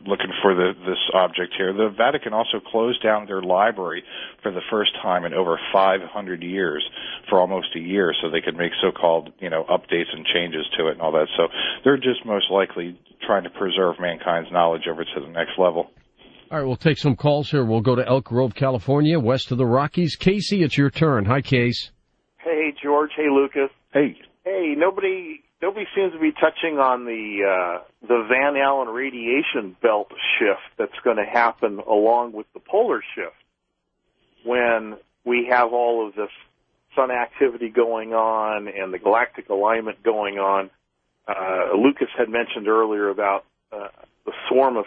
Speaker 2: looking for this object here. The Vatican also closed down their library for the first time in over 500 years for almost a year so they could make so-called, updates and changes to it and all that. So they're just most likely trying to preserve mankind's knowledge over to the next level.
Speaker 1: All right, we'll take some calls here. We'll go to Elk Grove, California, west of the Rockies. Casey, it's your turn. Hi, Case.
Speaker 3: Hey, George. Hey, Lucas.
Speaker 2: Hey.
Speaker 3: Hey, nobody seems to be touching on the Van Allen radiation belt shift that's going to happen along with the polar shift when we have all of this sun activity going on and the galactic alignment going on. Lucas had mentioned earlier about the swarm of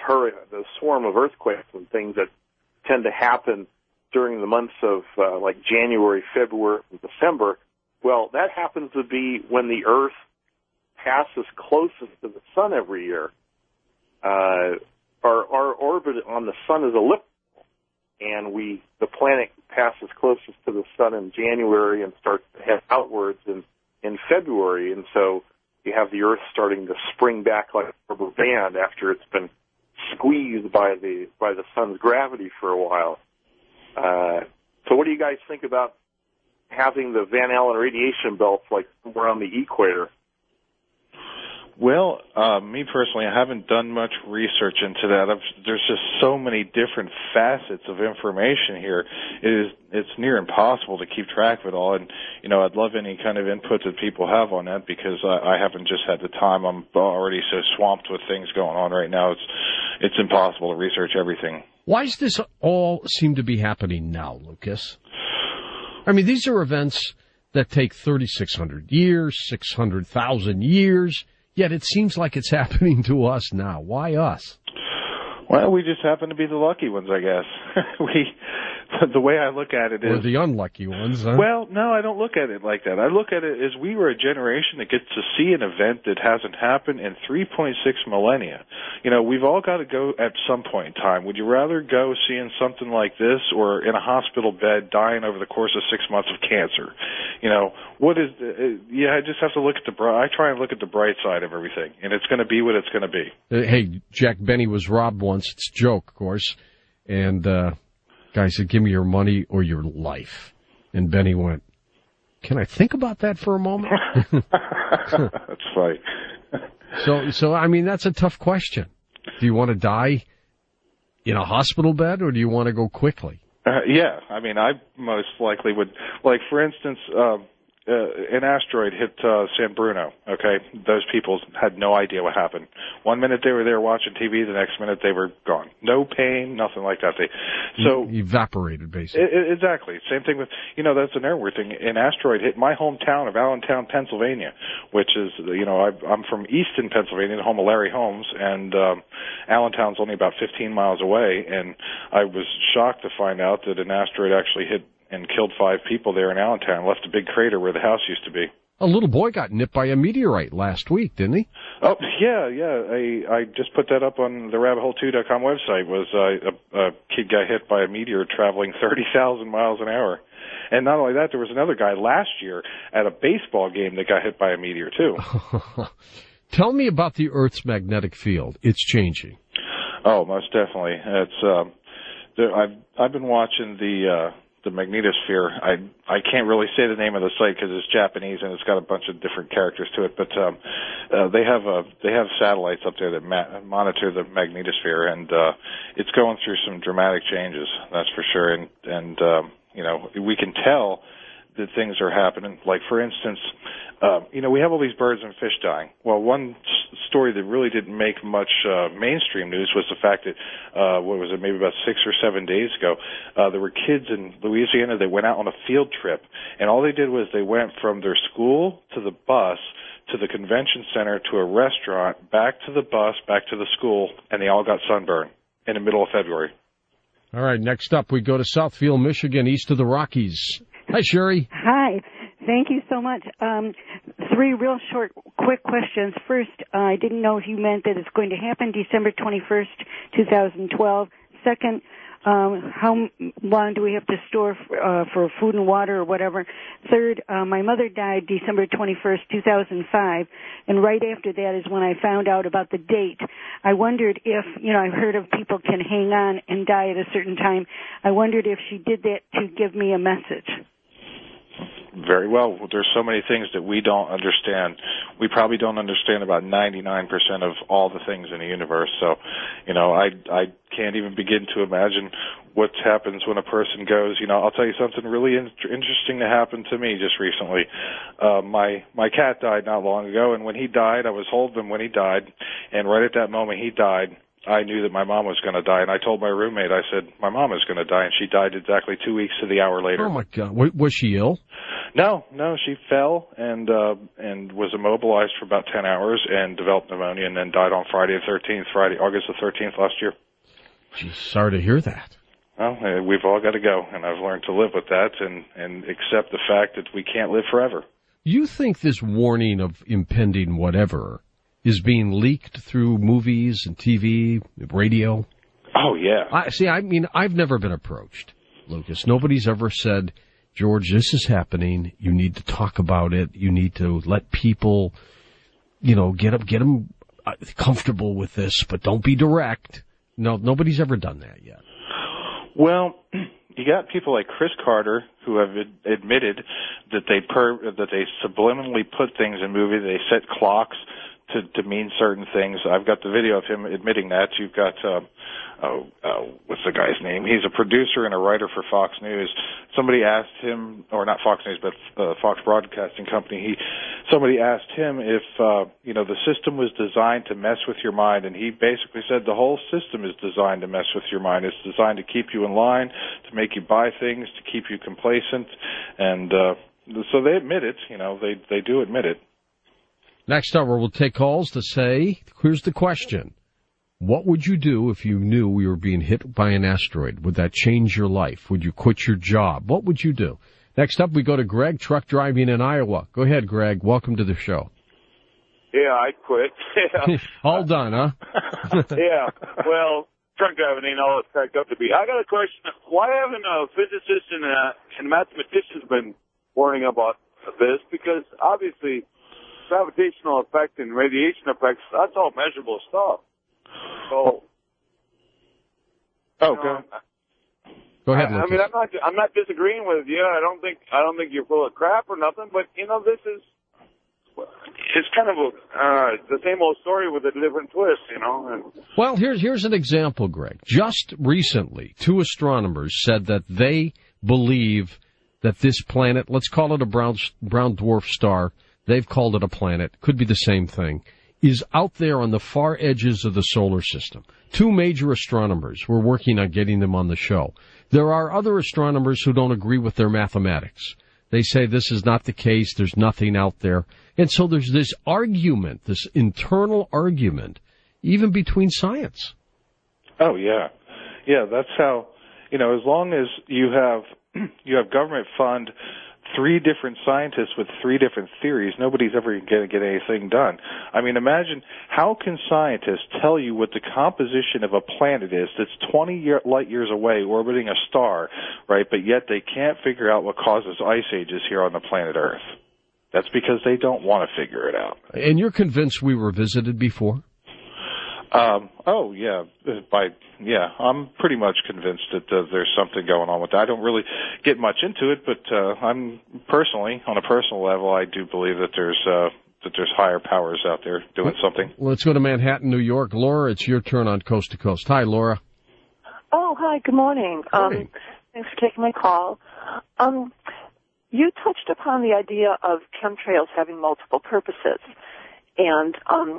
Speaker 3: earthquakes and things that tend to happen during the months of like January, February, and December. Well, that happens to be when the Earth passes closest to the Sun every year. Our orbit on the Sun is elliptical, and the planet passes closest to the Sun in January and starts to head outwards in February, and so you have the Earth starting to spring back like a rubber band after it's been squeezed by the Sun's gravity for a while. So what do you guys think about having the Van Allen radiation belts like somewhere on the equator?
Speaker 2: Well, me personally, I haven't done much research into that. There's just so many different facets of information here. It's near impossible to keep track of it all. And, I'd love any kind of input that people have on that because I haven't just had the time. I'm already so swamped with things going on right now. It's impossible to research everything.
Speaker 1: Why does this all seem to be happening now, Lucas? I mean, these are events that take 3,600 years, 600,000 years, yet it seems like it's happening to us now. Why us?
Speaker 2: Well, we just happen to be the lucky ones, I guess. The way I look at it is...
Speaker 1: Or the unlucky ones, huh?
Speaker 2: Well, no, I don't look at it like that. I look at it as we were a generation that gets to see an event that hasn't happened in 3.6 millennia. We've all got to go at some point in time. Would you rather go seeing something like this or in a hospital bed dying over the course of 6 months of cancer? What is... I just have to look at I try and look at the bright side of everything, and it's going to be what it's going to be.
Speaker 1: Hey, Jack Benny was robbed once. It's a joke, of course. And, guy said, give me your money or your life. And Benny went, can I think about that for a moment?
Speaker 2: That's funny.
Speaker 1: So, I mean, that's a tough question. Do you want to die in a hospital bed or do you want to go quickly?
Speaker 2: Yeah, I mean, I most likely would, like, for instance, an asteroid hit San Bruno, okay? Those people had no idea what happened. 1 minute they were there watching TV, the next minute they were gone. No pain, nothing like that.
Speaker 1: Evaporated, basically.
Speaker 2: Exactly. Same thing with, that's an airward thing. An asteroid hit my hometown of Allentown, Pennsylvania, which is, I'm from Easton, Pennsylvania, the home of Larry Holmes, and Allentown's only about 15 miles away, and I was shocked to find out that an asteroid actually hit and killed 5 people there in Allentown, left a big crater where the house used to be.
Speaker 1: A little boy got nipped by a meteorite last week, didn't he?
Speaker 2: Oh, yeah. I just put that up on the rabbithole2.com website. Was a kid got hit by a meteor traveling 30,000 miles an hour. And not only that, there was another guy last year at a baseball game that got hit by a meteor, too.
Speaker 1: Tell me about the Earth's magnetic field. It's changing.
Speaker 2: Oh, most definitely. I've been watching the magnetosphere. I can't really say the name of the site because it's Japanese and it's got a bunch of different characters to it. But they have satellites up there that monitor the magnetosphere, and it's going through some dramatic changes. That's for sure. And we can tell that things are happening. Like, for instance, we have all these birds and fish dying. Well, one story that really didn't make much mainstream news was the fact that, maybe about 6 or 7 days ago, there were kids in Louisiana that went out on a field trip, and all they did was they went from their school to the bus to the convention center to a restaurant, back to the bus, back to the school, and they all got sunburned in the middle of February.
Speaker 1: All right, next up we go to Southfield, Michigan, east of the Rockies. Hi, Sherry.
Speaker 4: Hi. Thank you so much. 3 real short, quick questions. First, I didn't know if you meant that it's going to happen December 21st, 2012. Second, how long do we have to store for food and water or whatever? Third, my mother died December 21st, 2005, and right after that is when I found out about the date. I wondered if, I've heard of people can hang on and die at a certain time. I wondered if she did that to give me a message.
Speaker 2: Very well. There's so many things that we don't understand. We probably don't understand about 99% of all the things in the universe. So, I can't even begin to imagine what happens when a person goes. I'll tell you something really interesting that happened to me just recently. My cat died not long ago, and when he died, I was holding him when he died, and right at that moment he died, I knew that my mom was going to die, and I told my roommate, I said, my mom is going to die, and she died exactly 2 weeks to the hour later.
Speaker 1: Oh, my God. Was she ill?
Speaker 2: No, she fell and was immobilized for about 10 hours and developed pneumonia and then died on August the 13th last year.
Speaker 1: Geez, sorry to hear that.
Speaker 2: Well, we've all got to go, and I've learned to live with that and accept the fact that we can't live forever.
Speaker 1: You think this warning of impending whatever is being leaked through movies and TV, radio?
Speaker 2: Oh, yeah.
Speaker 1: I've never been approached, Lucas. Nobody's ever said, George, this is happening. You need to talk about it. You need to let people, get them comfortable with this, but don't be direct. No, nobody's ever done that yet.
Speaker 2: Well, you got people like Chris Carter who have admitted that they subliminally put things in movies. They set clocks to mean certain things. I've got the video of him admitting that. You've got, what's the guy's name? He's a producer and a writer for Fox News. Somebody asked him, or not Fox News, but Fox Broadcasting Company. Somebody asked him if, the system was designed to mess with your mind, and he basically said the whole system is designed to mess with your mind. It's designed to keep you in line, to make you buy things, to keep you complacent, and so they admit it. They do admit it.
Speaker 1: Next hour, we'll take calls to say, here's the question. What would you do if you knew we were being hit by an asteroid? Would that change your life? Would you quit your job? What would you do? Next up, we go to Greg, truck driving in Iowa. Go ahead, Greg. Welcome to the show.
Speaker 5: Yeah, I'd quit. Yeah.
Speaker 1: All done, huh?
Speaker 5: Yeah. Well, truck driving ain't all it's cracked up to be. I got a question. Why haven't physicists and mathematicians been warning about this? Because obviously gravitational effect and radiation effects, that's all measurable stuff. So,
Speaker 1: go ahead.
Speaker 5: I'm not disagreeing with you. I don't think you're full of crap or nothing. But it's kind of the same old story with a different twist.
Speaker 1: Well, here's an example, Greg. Just recently, 2 astronomers said that they believe that this planet, let's call it a brown dwarf star. They've called it a planet. Could be the same thing. Is out there on the far edges of the solar system. 2 major astronomers. We're working on getting them on the show. There are other astronomers who don't agree with their mathematics. They say this is not the case. There's nothing out there. And so there's this argument, this internal argument, even between science.
Speaker 2: Oh, yeah. Yeah, that's how, as long as you have government fund 3 different scientists with 3 different theories, nobody's ever going to get anything done. Imagine, how can scientists tell you what the composition of a planet is that's 20 light years away orbiting a star, right, but yet they can't figure out what causes ice ages here on the planet Earth? That's because they don't want to figure it out.
Speaker 1: And you're convinced we were visited before?
Speaker 2: Oh, yeah. I'm pretty much convinced that there's something going on with that. I don't really get much into it, but I'm personally, on a personal level, I do believe that there's higher powers out there doing something.
Speaker 1: Let's go to Manhattan, New York. Laura, it's your turn on Coast to Coast. Hi, Laura.
Speaker 6: Oh, hi. Good morning.
Speaker 1: Morning.
Speaker 6: Thanks for taking my call. you touched upon the idea of chemtrails having multiple purposes. And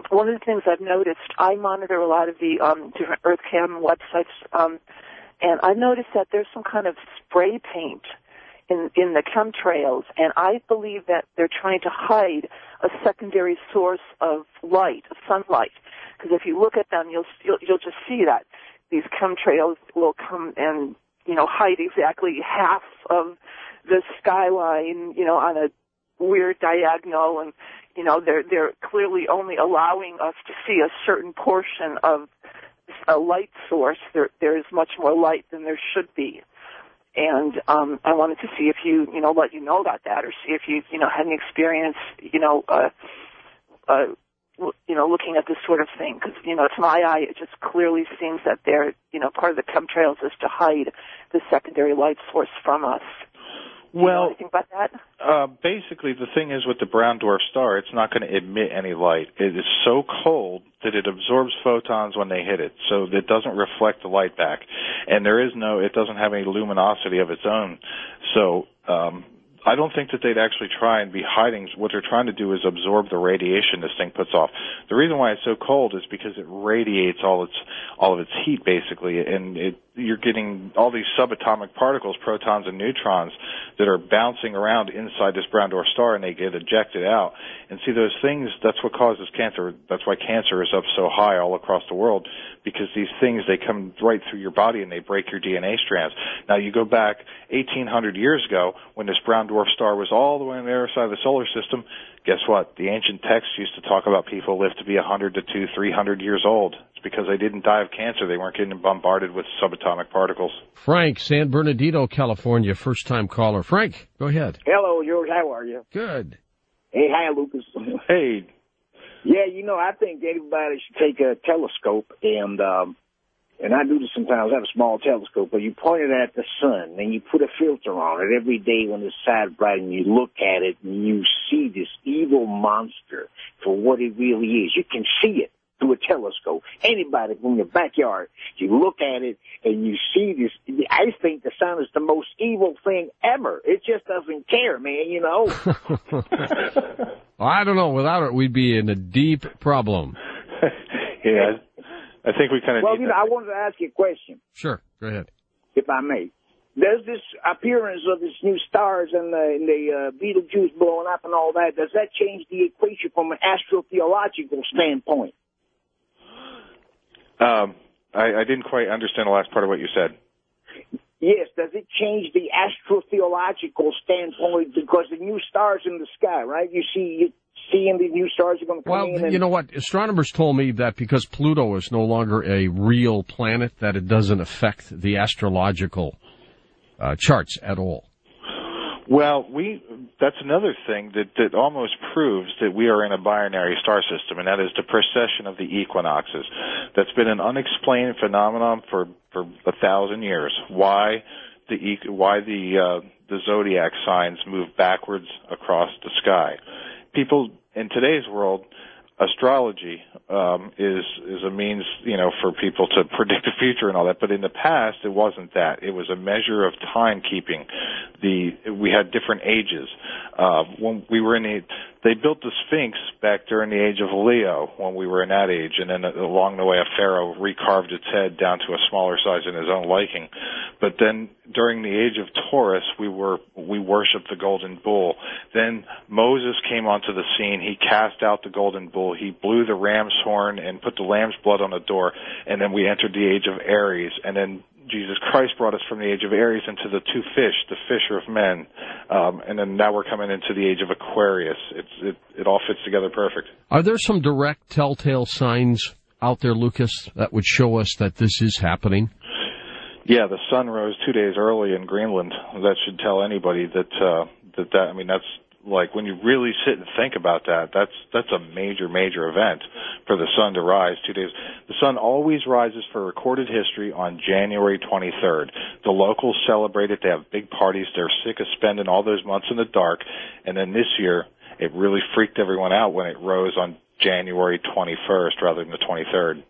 Speaker 6: one of the things I've noticed, I monitor a lot of the different EarthCam websites, and I've noticed that there's some kind of spray paint in the chemtrails, and I believe that they're trying to hide a secondary source of light, of sunlight. Because if you look at them, you'll just see that these chemtrails will come and, you know, hide exactly half of the skyline, you know, on a weird diagonal, and, you know, they're clearly only allowing us to see a certain portion of a light source. There is much more light than there should be. And I wanted to see if you know, let you know about that, or see if you know, had any experience, you know, looking at this sort of thing. Because, you know, to my eye, it just clearly seems that they're, you know, part of the chemtrails is to hide the secondary light source from us. Do you know anything about that?
Speaker 2: Basically, the thing is with the brown dwarf star, it's not going to emit any light. It is so cold that it absorbs photons when they hit it, so it doesn't reflect the light back. And it doesn't have any luminosity of its own. So I don't think that they'd actually try and be hiding. What they're trying to do is absorb the radiation this thing puts off. The reason why it's so cold is because it radiates all of its heat, basically, and you're getting all these subatomic particles, protons and neutrons, that are bouncing around inside this brown dwarf star, and they get ejected out. And see, those things, that's what causes cancer. That's why cancer is up so high all across the world, because these things, they come right through your body and they break your DNA strands. Now, you go back 1,800 years ago when this brown dwarf star was all the way on the other side of the solar system. Guess what? The ancient texts used to talk about people live to be 100 to 200, 300 years old. It's because they didn't die of cancer. They weren't getting bombarded with subatomic particles.
Speaker 1: Frank, San Bernardino, California, first-time caller. Frank, go ahead.
Speaker 7: Hello, George. How are you?
Speaker 1: Good.
Speaker 7: Hey, hi, Lucas.
Speaker 2: Hey.
Speaker 7: Yeah, you know, I think everybody should take a telescope, and I do this sometimes. I have a small telescope, but you point it at the sun, and you put a filter on it every day when it's side bright, and you look at it, and you see this evil monster for what it really is. You can see it through a telescope. Anybody from your backyard, you look at it, and you see this. I think the sun is the most evil thing ever. It just doesn't care, man, you know.
Speaker 1: Well, I don't know. Without it, we'd be in a deep problem.
Speaker 2: Yeah. I think we kind of.
Speaker 7: Well, you know, I wanted to ask you a question.
Speaker 1: Sure, go ahead.
Speaker 7: If I may. There's this appearance of these new stars and the Betelgeuse blowing up and all that. Does that change the equation from an astrotheological standpoint?
Speaker 2: I didn't quite understand the last part of what you said.
Speaker 7: Yes, does it change the astrotheological standpoint because the new stars in the sky, right? Seeing the new stars are going to come in.
Speaker 1: Well, you know what? Astronomers told me that because Pluto is no longer a real planet, that it doesn't affect the astrological charts at all.
Speaker 2: Well, that's another thing that almost proves that we are in a binary star system, and that is the precession of the equinoxes. That's been an unexplained phenomenon for 1,000 years. Why the zodiac signs move backwards across the sky. People in today's world, astrology is a means, you know, for people to predict the future and all that. But in the past, it wasn't that. It was a measure of timekeeping. We had different ages. When we were they built the Sphinx back during the age of Leo when we were in that age, and then along the way, a pharaoh recarved its head down to a smaller size in his own liking. But then during the age of Taurus, we worshipped the golden bull. Then Moses came onto the scene. He cast out the golden bull. He blew the ram's horn and put the lamb's blood on the door. And then we entered the age of Aries. And then Jesus Christ brought us from the age of Aries into the two fish, the fisher of men. And then now we're coming into the age of Aquarius. It all fits together perfect.
Speaker 1: Are there some direct telltale signs out there, Lucas, that would show us that this is happening?
Speaker 2: Yeah, the sun rose 2 days early in Greenland. That should tell anybody that I mean, that's like when you really sit and think about that, that's a major event for the sun to rise 2 days. The sun always rises for recorded history on January 23rd. The locals celebrate it. They have big parties. They're sick of spending all those months in the dark. And then this year, it really freaked everyone out when it rose on January 21st rather than the 23rd.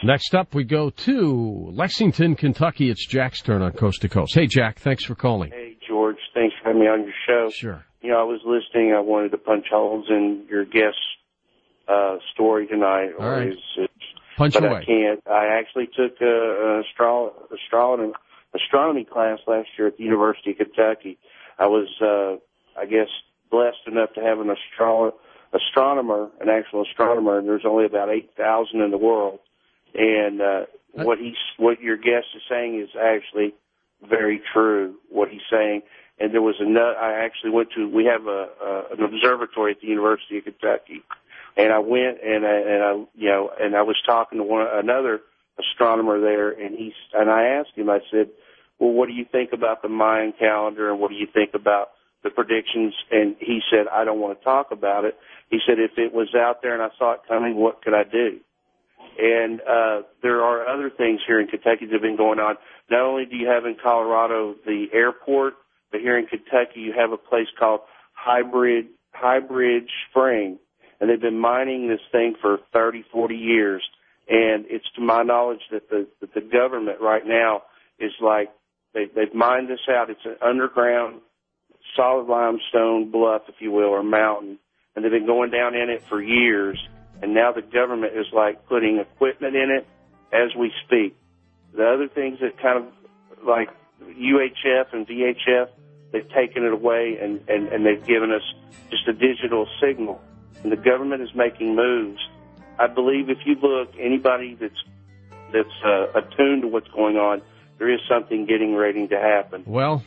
Speaker 1: Next up, we go to Lexington, Kentucky. It's Jack's turn on Coast to Coast. Hey, Jack, thanks for calling.
Speaker 8: Hey, George, thanks for having me on your show.
Speaker 1: Sure.
Speaker 8: You know, I was listening. I wanted to punch holes in your guest story tonight.
Speaker 1: All right.
Speaker 8: Punch
Speaker 1: away.
Speaker 8: I can't. I actually took an astronomy class last year at the University of Kentucky. I was, I guess, blessed enough to have an astronomer, an actual astronomer, and there's only about 8,000 in the world. And what your guest is saying is actually very true, what he's saying. And there was I actually went to, we have an observatory at the University of Kentucky. And I went and I was talking to another astronomer there, and I asked him, I said, well, what do you think about the Mayan calendar, and what do you think about the predictions? And he said, I don't want to talk about it. He said, if it was out there and I saw it coming, what could I do? And there are other things here in Kentucky that have been going on. Not only do you have in Colorado the airport, but here in Kentucky you have a place called High Bridge Spring, and they've been mining this thing for 30, 40 years. And it's to my knowledge that the government right now is like, they've mined this out. It's an underground solid limestone bluff, if you will, or mountain, and they've been going down in it for years. And now the government is like putting equipment in it as we speak. The other things that kind of like UHF and VHF, they've taken it away and they've given us just a digital signal. And the government is making moves. I believe if you look, anybody that's attuned to what's going on, there is something getting ready to happen.
Speaker 1: Well,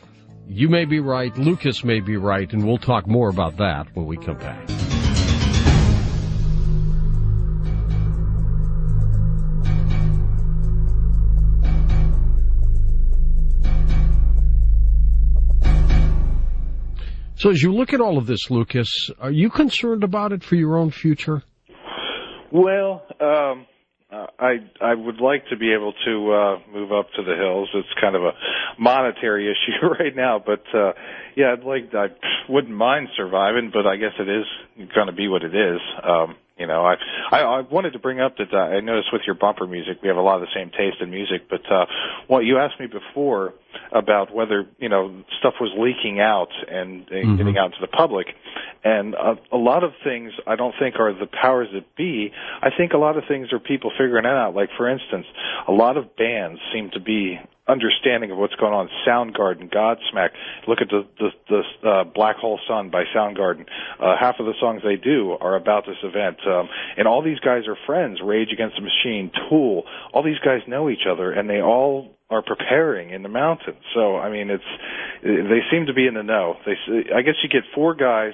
Speaker 1: you may be right, Lucas may be right, and we'll talk more about that when we come back. So as you look at all of this, Lucas, are you concerned about it for your own future?
Speaker 2: Well, I would like to be able to move up to the hills. It's kind of a monetary issue right now, but yeah, I wouldn't mind surviving, but I guess it is going to be what it is. You know, I wanted to bring up that I noticed with your bumper music, we have a lot of the same taste in music, but what you asked me before about whether, you know, stuff was leaking out and getting out to the public, and a lot of things I don't think are the powers that be. I think a lot of things are people figuring it out. Like, for instance, a lot of bands seem to be understanding of what's going on. Soundgarden, Godsmack. Look at the Black Hole Sun by Soundgarden. Half of the songs they do are about this event. And all these guys are friends. Rage Against the Machine, Tool. All these guys know each other, and they all are preparing in the mountains. So, I mean, they seem to be in the know. I guess you get four guys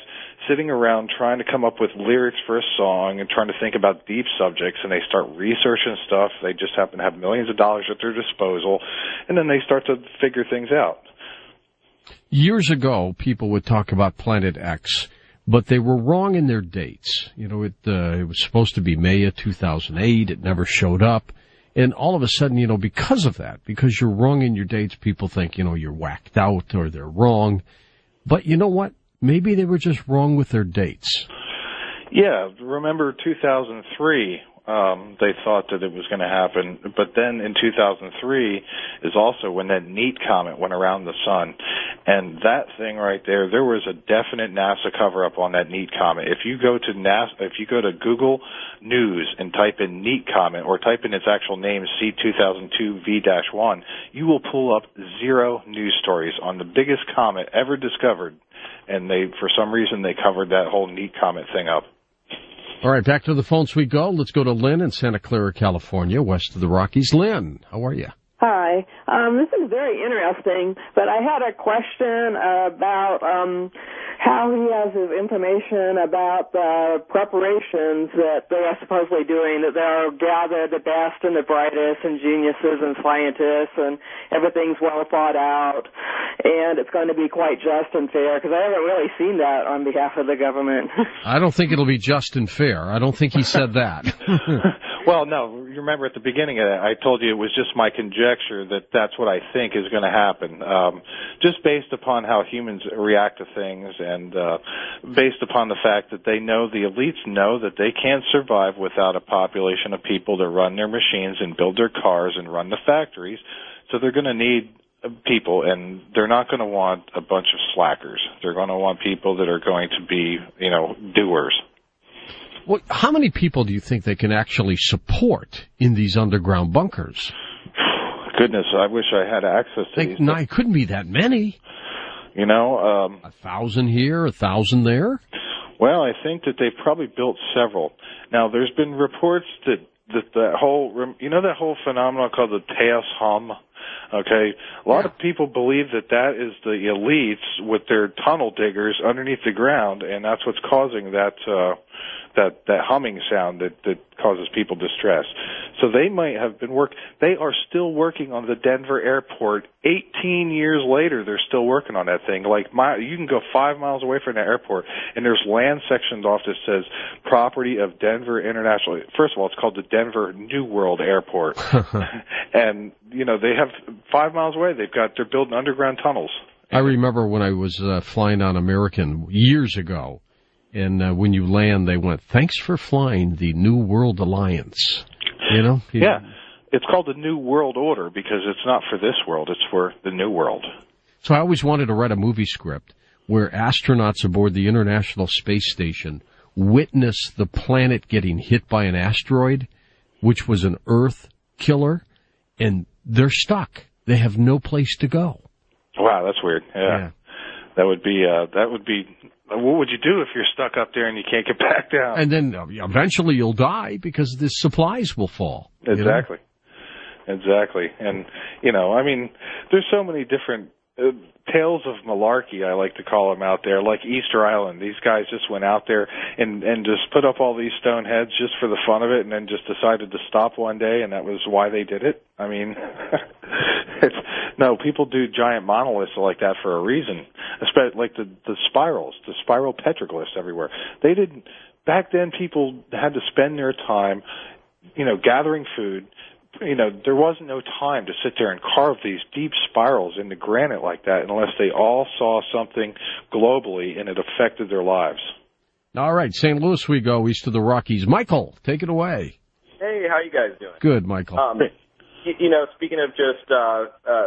Speaker 2: sitting around trying to come up with lyrics for a song and trying to think about deep subjects, and they start researching stuff. They just happen to have millions of dollars at their disposal, and then they start to figure things out.
Speaker 1: Years ago, people would talk about Planet X, but they were wrong in their dates. You know, it was supposed to be May of 2008. It never showed up. And all of a sudden, you know, because of that, because you're wrong in your dates, people think, you know, you're whacked out or they're wrong. But you know what? Maybe they were just wrong with their dates.
Speaker 2: Yeah, remember 2003, they thought that it was going to happen. But then in 2003 is also when that NEAT comet went around the sun. And that thing right there was a definite NASA cover-up on that NEAT comet. If you go to Google News and type in NEAT comet or type in its actual name, C2002V-1, you will pull up 0 news stories on the biggest comet ever discovered. And for some reason, they covered that whole NEAT comet thing up.
Speaker 1: All right, back to the phones we go. Let's go to Lynn in Santa Clara, California, west of the Rockies. Lynn, how are you?
Speaker 9: Hi. This is very interesting, but I had a question about how he has his information about the preparations that they are supposedly doing, that they'll gather the best and the brightest and geniuses and scientists, and everything's well thought out, and it's going to be quite just and fair, because I haven't really seen that on behalf of the government.
Speaker 1: I don't think it'll be just and fair. I don't think he said that.
Speaker 2: Well, no, you remember at the beginning of that, I told you it was just my conjecture that that's what I think is going to happen, just based upon how humans react to things and based upon the fact that the elites know that they can't survive without a population of people to run their machines and build their cars and run the factories, so they're going to need people, and they're not going to want a bunch of slackers. They're going to want people that are going to be, doers.
Speaker 1: Well, how many people do you think they can actually support in these underground bunkers?
Speaker 2: Goodness, I wish I had access to these.
Speaker 1: No, it couldn't be that many.
Speaker 2: 1,000
Speaker 1: here, 1,000 there?
Speaker 2: Well, I think that they've probably built several. Now, there's been reports that that whole phenomenon called the Teos Hum. Okay, a lot of people believe that is the elites with their tunnel diggers underneath the ground, and that's what's causing that humming sound that causes people distress. So they might have been they are still working on the Denver airport. 18 years later, they're still working on that thing. Like, you can go 5 miles away from the airport, and there's land sectioned off that says property of Denver International. First of all, it's called the Denver New World Airport. And, they have 5 miles away, they're building underground tunnels.
Speaker 1: I remember when I was flying on American years ago, and when you land, they went, "Thanks for flying the New World Alliance."
Speaker 2: Yeah. It's called the New World Order because it's not for this world, it's for the New World.
Speaker 1: So I always wanted to write a movie script where astronauts aboard the International Space Station witness the planet getting hit by an asteroid, which was an Earth killer, and they're stuck. They have no place to go.
Speaker 2: Wow, that's weird. Yeah. That would be, what would you do if you're stuck up there and you can't get back down?
Speaker 1: And then eventually you'll die because the supplies will fall.
Speaker 2: Exactly. Exactly. And, there's so many different tales of malarkey, I like to call them out there, like Easter Island. These guys just went out there and just put up all these stone heads just for the fun of it, and then just decided to stop one day, and that was why they did it. I mean, people do giant monoliths like that for a reason, especially like the spirals, the spiral petroglyphs everywhere. They didn't, back then people had to spend their time, gathering food. There wasn't no time to sit there and carve these deep spirals into granite like that unless they all saw something globally and it affected their lives.
Speaker 1: All right, St. Louis we go, east of the Rockies. Michael, take it away.
Speaker 10: Hey, how you guys doing?
Speaker 1: Good, Michael.
Speaker 10: Speaking of just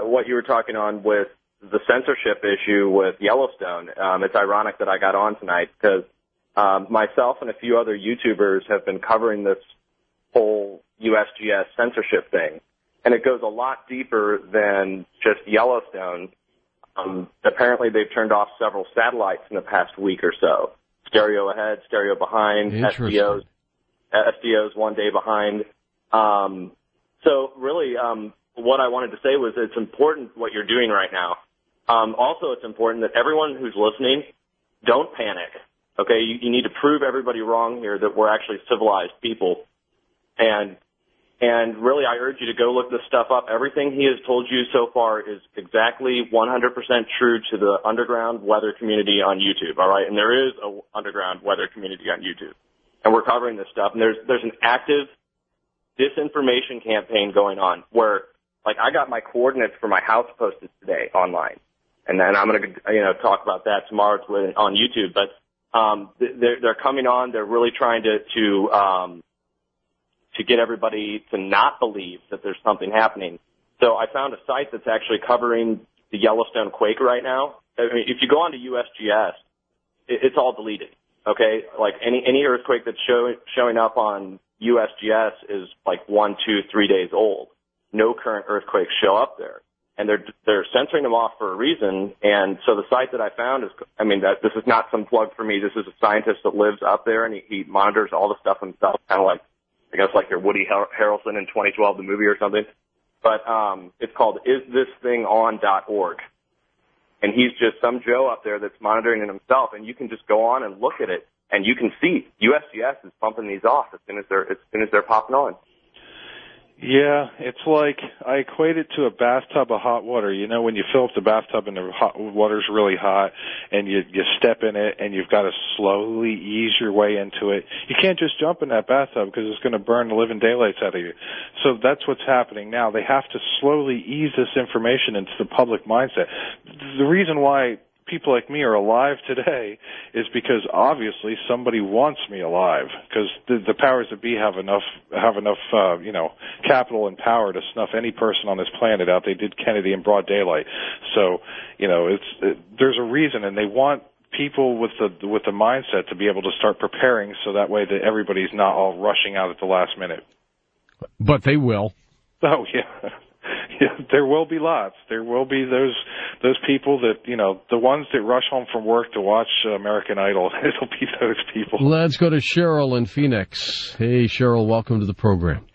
Speaker 10: what you were talking on with the censorship issue with Yellowstone, it's ironic that I got on tonight because myself and a few other YouTubers have been covering this whole USGS censorship thing, and it goes a lot deeper than just Yellowstone. Apparently they've turned off several satellites in the past week or so. Stereo ahead, stereo behind, SDOs one day behind. So really, what I wanted to say was it's important what you're doing right now. Also, it's important that everyone who's listening, don't panic. Okay, you need to prove everybody wrong here that we're actually civilized people. And really, I urge you to go look this stuff up. Everything he has told you so far is exactly 100% true to the underground weather community on YouTube, all right? And there is a underground weather community on YouTube. And we're covering this stuff. And there's an active disinformation campaign going on where, like, I got my coordinates for my house posted today online. And then I'm going to, talk about that tomorrow on YouTube. But they're coming on. They're really trying to get everybody to not believe that there's something happening. So I found a site that's actually covering the Yellowstone quake right now. I mean, if you go onto USGS, it's all deleted, okay? Like any earthquake that's showing up on USGS is like 1, 2, 3 days old. No current earthquakes show up there. And they're censoring them off for a reason. And so the site that I found is, this is not some plug for me. This is a scientist that lives up there, and he monitors all the stuff himself, kind of like, I guess like your Woody Harrelson in 2012, the movie or something. But it's called isthisthingon.org. And he's just some Joe up there that's monitoring it himself, and you can just go on and look at it, and you can see USGS is pumping these off as soon as they're popping on.
Speaker 2: Yeah, it's like I equate it to a bathtub of hot water. You know, when you fill up the bathtub and the hot water's really hot and you step in it and you've got to slowly ease your way into it. You can't just jump in that bathtub because it's going to burn the living daylights out of you. So that's what's happening now. They have to slowly ease this information into the public mindset. The reason why people like me are alive today is because obviously somebody wants me alive, because the powers that be have enough capital and power to snuff any person on this planet out. They did Kennedy in broad daylight. So, there's a reason, and they want people with the mindset to be able to start preparing so that way that everybody's not all rushing out at the last minute.
Speaker 1: But they will.
Speaker 2: Oh, yeah. Yeah, there will be lots. There will be those people that, the ones that rush home from work to watch American Idol. It'll be those people.
Speaker 1: Let's go to Cheryl in Phoenix. Hey, Cheryl, welcome to the program.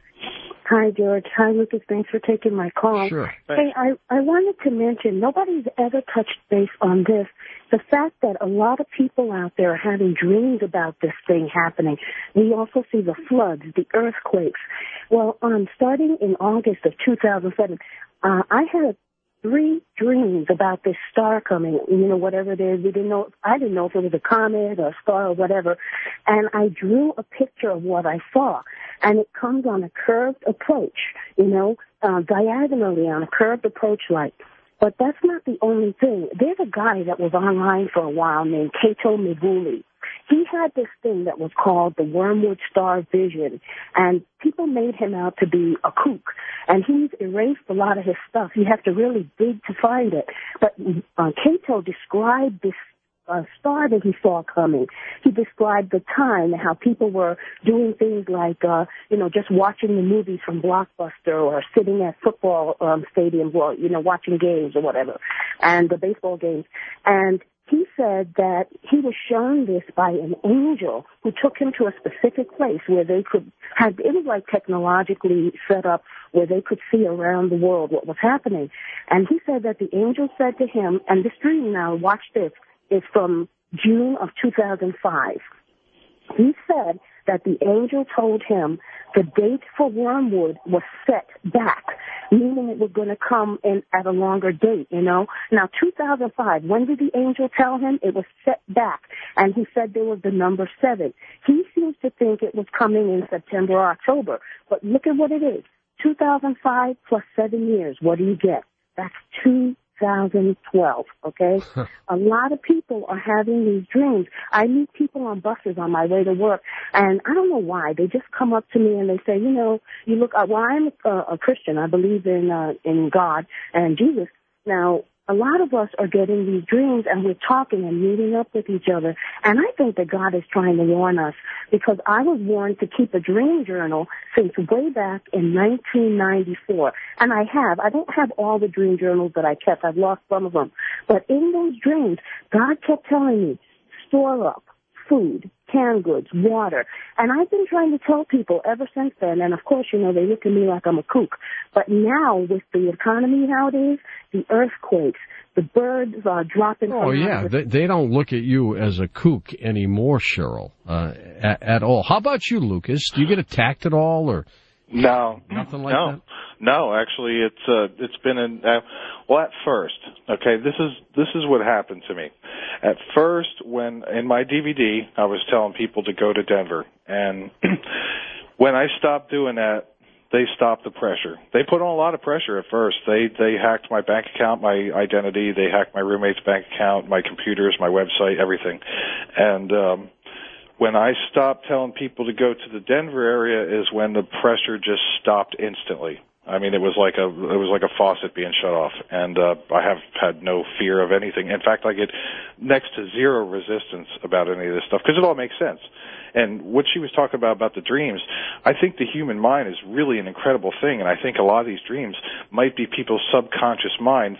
Speaker 11: Hi, George. Hi, Lucas. Thanks for taking my call.
Speaker 1: Sure.
Speaker 11: Hey, I wanted to mention, nobody's ever touched base on this. The fact that a lot of people out there are having dreams about this thing happening. We also see the floods, the earthquakes. Well, starting in August of 2007, I had 3 dreams about this star coming, whatever it is. I didn't know if it was a comet or a star or whatever. And I drew a picture of what I saw. And it comes on a curved approach, diagonally on a curved approach like. But that's not the only thing. There's a guy that was online for a while named Kato Mivuli. He had this thing that was called the Wormwood Star Vision, and people made him out to be a kook. And he's erased a lot of his stuff. You have to really dig to find it. But Kato described this star that he saw coming. He described the time, how people were doing things like, just watching the movies from Blockbuster or sitting at football stadiums or, watching games or whatever, and the baseball games. And he said that he was shown this by an angel who took him to a specific place where they it was like technologically set up where they could see around the world what was happening. And he said that the angel said to him, and this dream now, watch this, is from June of 2005. He said that the angel told him the date for Wormwood was set back, meaning it was going to come in at a longer date, Now, 2005, when did the angel tell him? It was set back, and he said there was the number 7. He seems to think it was coming in September or October, but look at what it is. 2005 plus 7 years, what do you get? That's 2012, okay? A lot of people are having these dreams. I meet people on buses on my way to work, and I don't know why. They just come up to me and they say, you look, I'm a Christian. I believe in God and Jesus. Now, a lot of us are getting these dreams, and we're talking and meeting up with each other. And I think that God is trying to warn us, because I was warned to keep a dream journal since way back in 1994. And I don't have all the dream journals that I kept. I've lost some of them. But in those dreams, God kept telling me, store up food, canned goods, water. And I've been trying to tell people ever since then, and of course, they look at me like I'm a kook. But now, with the economy how it is, the earthquakes, the birds are dropping.
Speaker 1: Oh, yeah. They don't look at you as a kook anymore, Cheryl, at all. How about you, Lucas? Do you get attacked at all, or
Speaker 2: no,
Speaker 1: nothing like that?
Speaker 2: No, actually, it's been at first, okay, this is what happened to me. At first, when in my DVD, I was telling people to go to Denver, and when I stopped doing that, they stopped the pressure. They put on a lot of pressure at first. They hacked my bank account, my identity. They hacked my roommate's bank account, my computers, my website, everything. And when I stopped telling people to go to the Denver area is when the pressure just stopped instantly. I mean, it was like a faucet being shut off, and I have had no fear of anything. In fact, I get next to zero resistance about any of this stuff, because it all makes sense. And what she was talking about the dreams, I think the human mind is really an incredible thing, and I think a lot of these dreams might be people's subconscious mind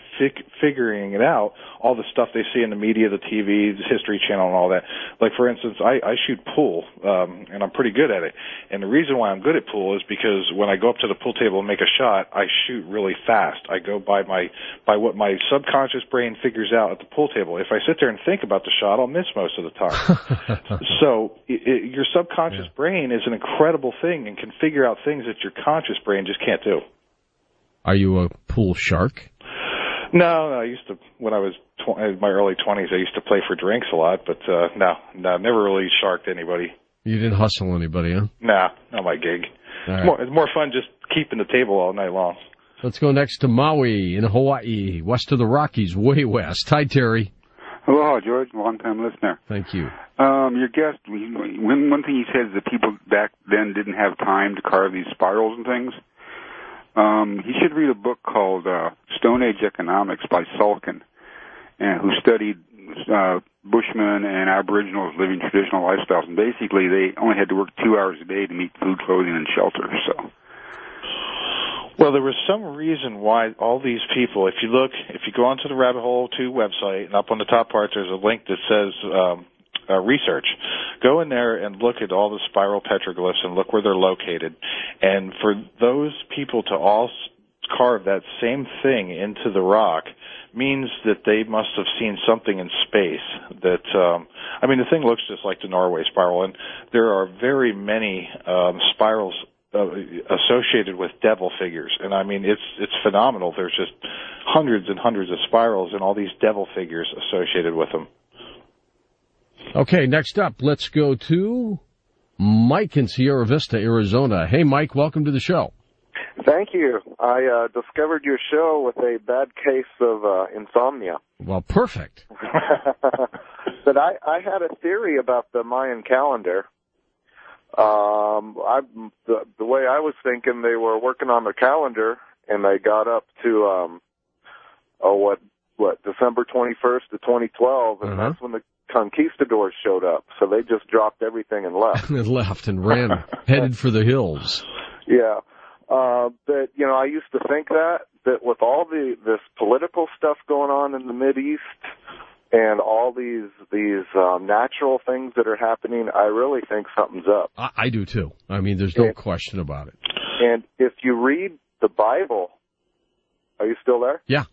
Speaker 2: figuring it out, all the stuff they see in the media, the TV, the History Channel, and all that. Like, for instance, I shoot pool, and I'm pretty good at it. And the reason why I'm good at pool is because when I go up to the pool table and make a shot, I shoot really fast. I go by what my subconscious brain figures out at the pool table. If I sit there and think about the shot, I'll miss most of the time. So your subconscious brain is an incredible thing and can figure out things that your conscious brain just can't do.
Speaker 1: Are you a pool shark?
Speaker 2: No, I used to, when I was in my early 20s, I used to play for drinks a lot, but no, never really sharked anybody.
Speaker 1: You didn't hustle anybody, huh?
Speaker 2: Nah, not my gig. It's more fun just keeping the table all night long.
Speaker 1: Let's go next to Maui in Hawaii, west of the Rockies, way west. Hi, Terry.
Speaker 12: Hello, George, long-time listener.
Speaker 1: Thank you.
Speaker 12: Your guest, one thing he said is that people back then didn't have time to carve these spirals and things. He should read a book called Stone Age Economics by Salkin, who studied Bushmen and Aboriginals living traditional lifestyles. And basically, they only had to work 2 hours a day to meet food, clothing, and shelter. So.
Speaker 2: Well, there was some reason why all these people, if you go onto the Rabbit Hole 2 website, and up on the top part there's a link that says research. Go in there and look at all the spiral petroglyphs and look where they're located. And for those people to all carve that same thing into the rock means that they must have seen something in space that, the thing looks just like the Norway spiral, and there are very many spirals associated with devil figures, and it's phenomenal. There's just hundreds and hundreds of spirals and all these devil figures associated with them.
Speaker 1: Okay, next up, let's go to Mike in Sierra Vista, Arizona. Hey, Mike, welcome to the show.
Speaker 13: Thank you. I discovered your show with a bad case of insomnia.
Speaker 1: Well, perfect.
Speaker 13: But I had a theory about the Mayan calendar. The way I was thinking, they were working on the calendar, and they got up to December 21st to 2012, and that's when the conquistadors showed up. So they just dropped everything and left.
Speaker 1: And left and ran, headed for the hills.
Speaker 13: Yeah. But I used to think that with all this political stuff going on in the Mideast and all these natural things that are happening, I really think something's up.
Speaker 1: I do too. There's no question about it.
Speaker 13: And if you read the Bible, are you still there?
Speaker 1: Yeah.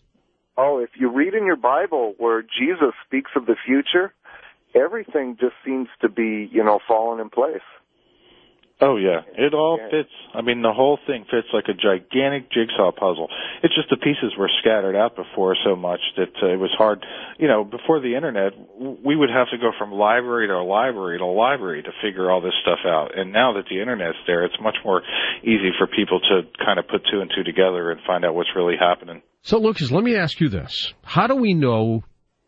Speaker 13: Oh, if you read in your Bible where Jesus speaks of the future, everything just seems to be, falling in place.
Speaker 2: Oh, yeah. It all fits. The whole thing fits like a gigantic jigsaw puzzle. It's just the pieces were scattered out before so much that it was hard. Before the Internet, we would have to go from library to library to library to figure all this stuff out. And now that the Internet's there, it's much more easy for people to kind of put two and two together and find out what's really happening.
Speaker 1: So, Lucas, let me ask you this. How do we know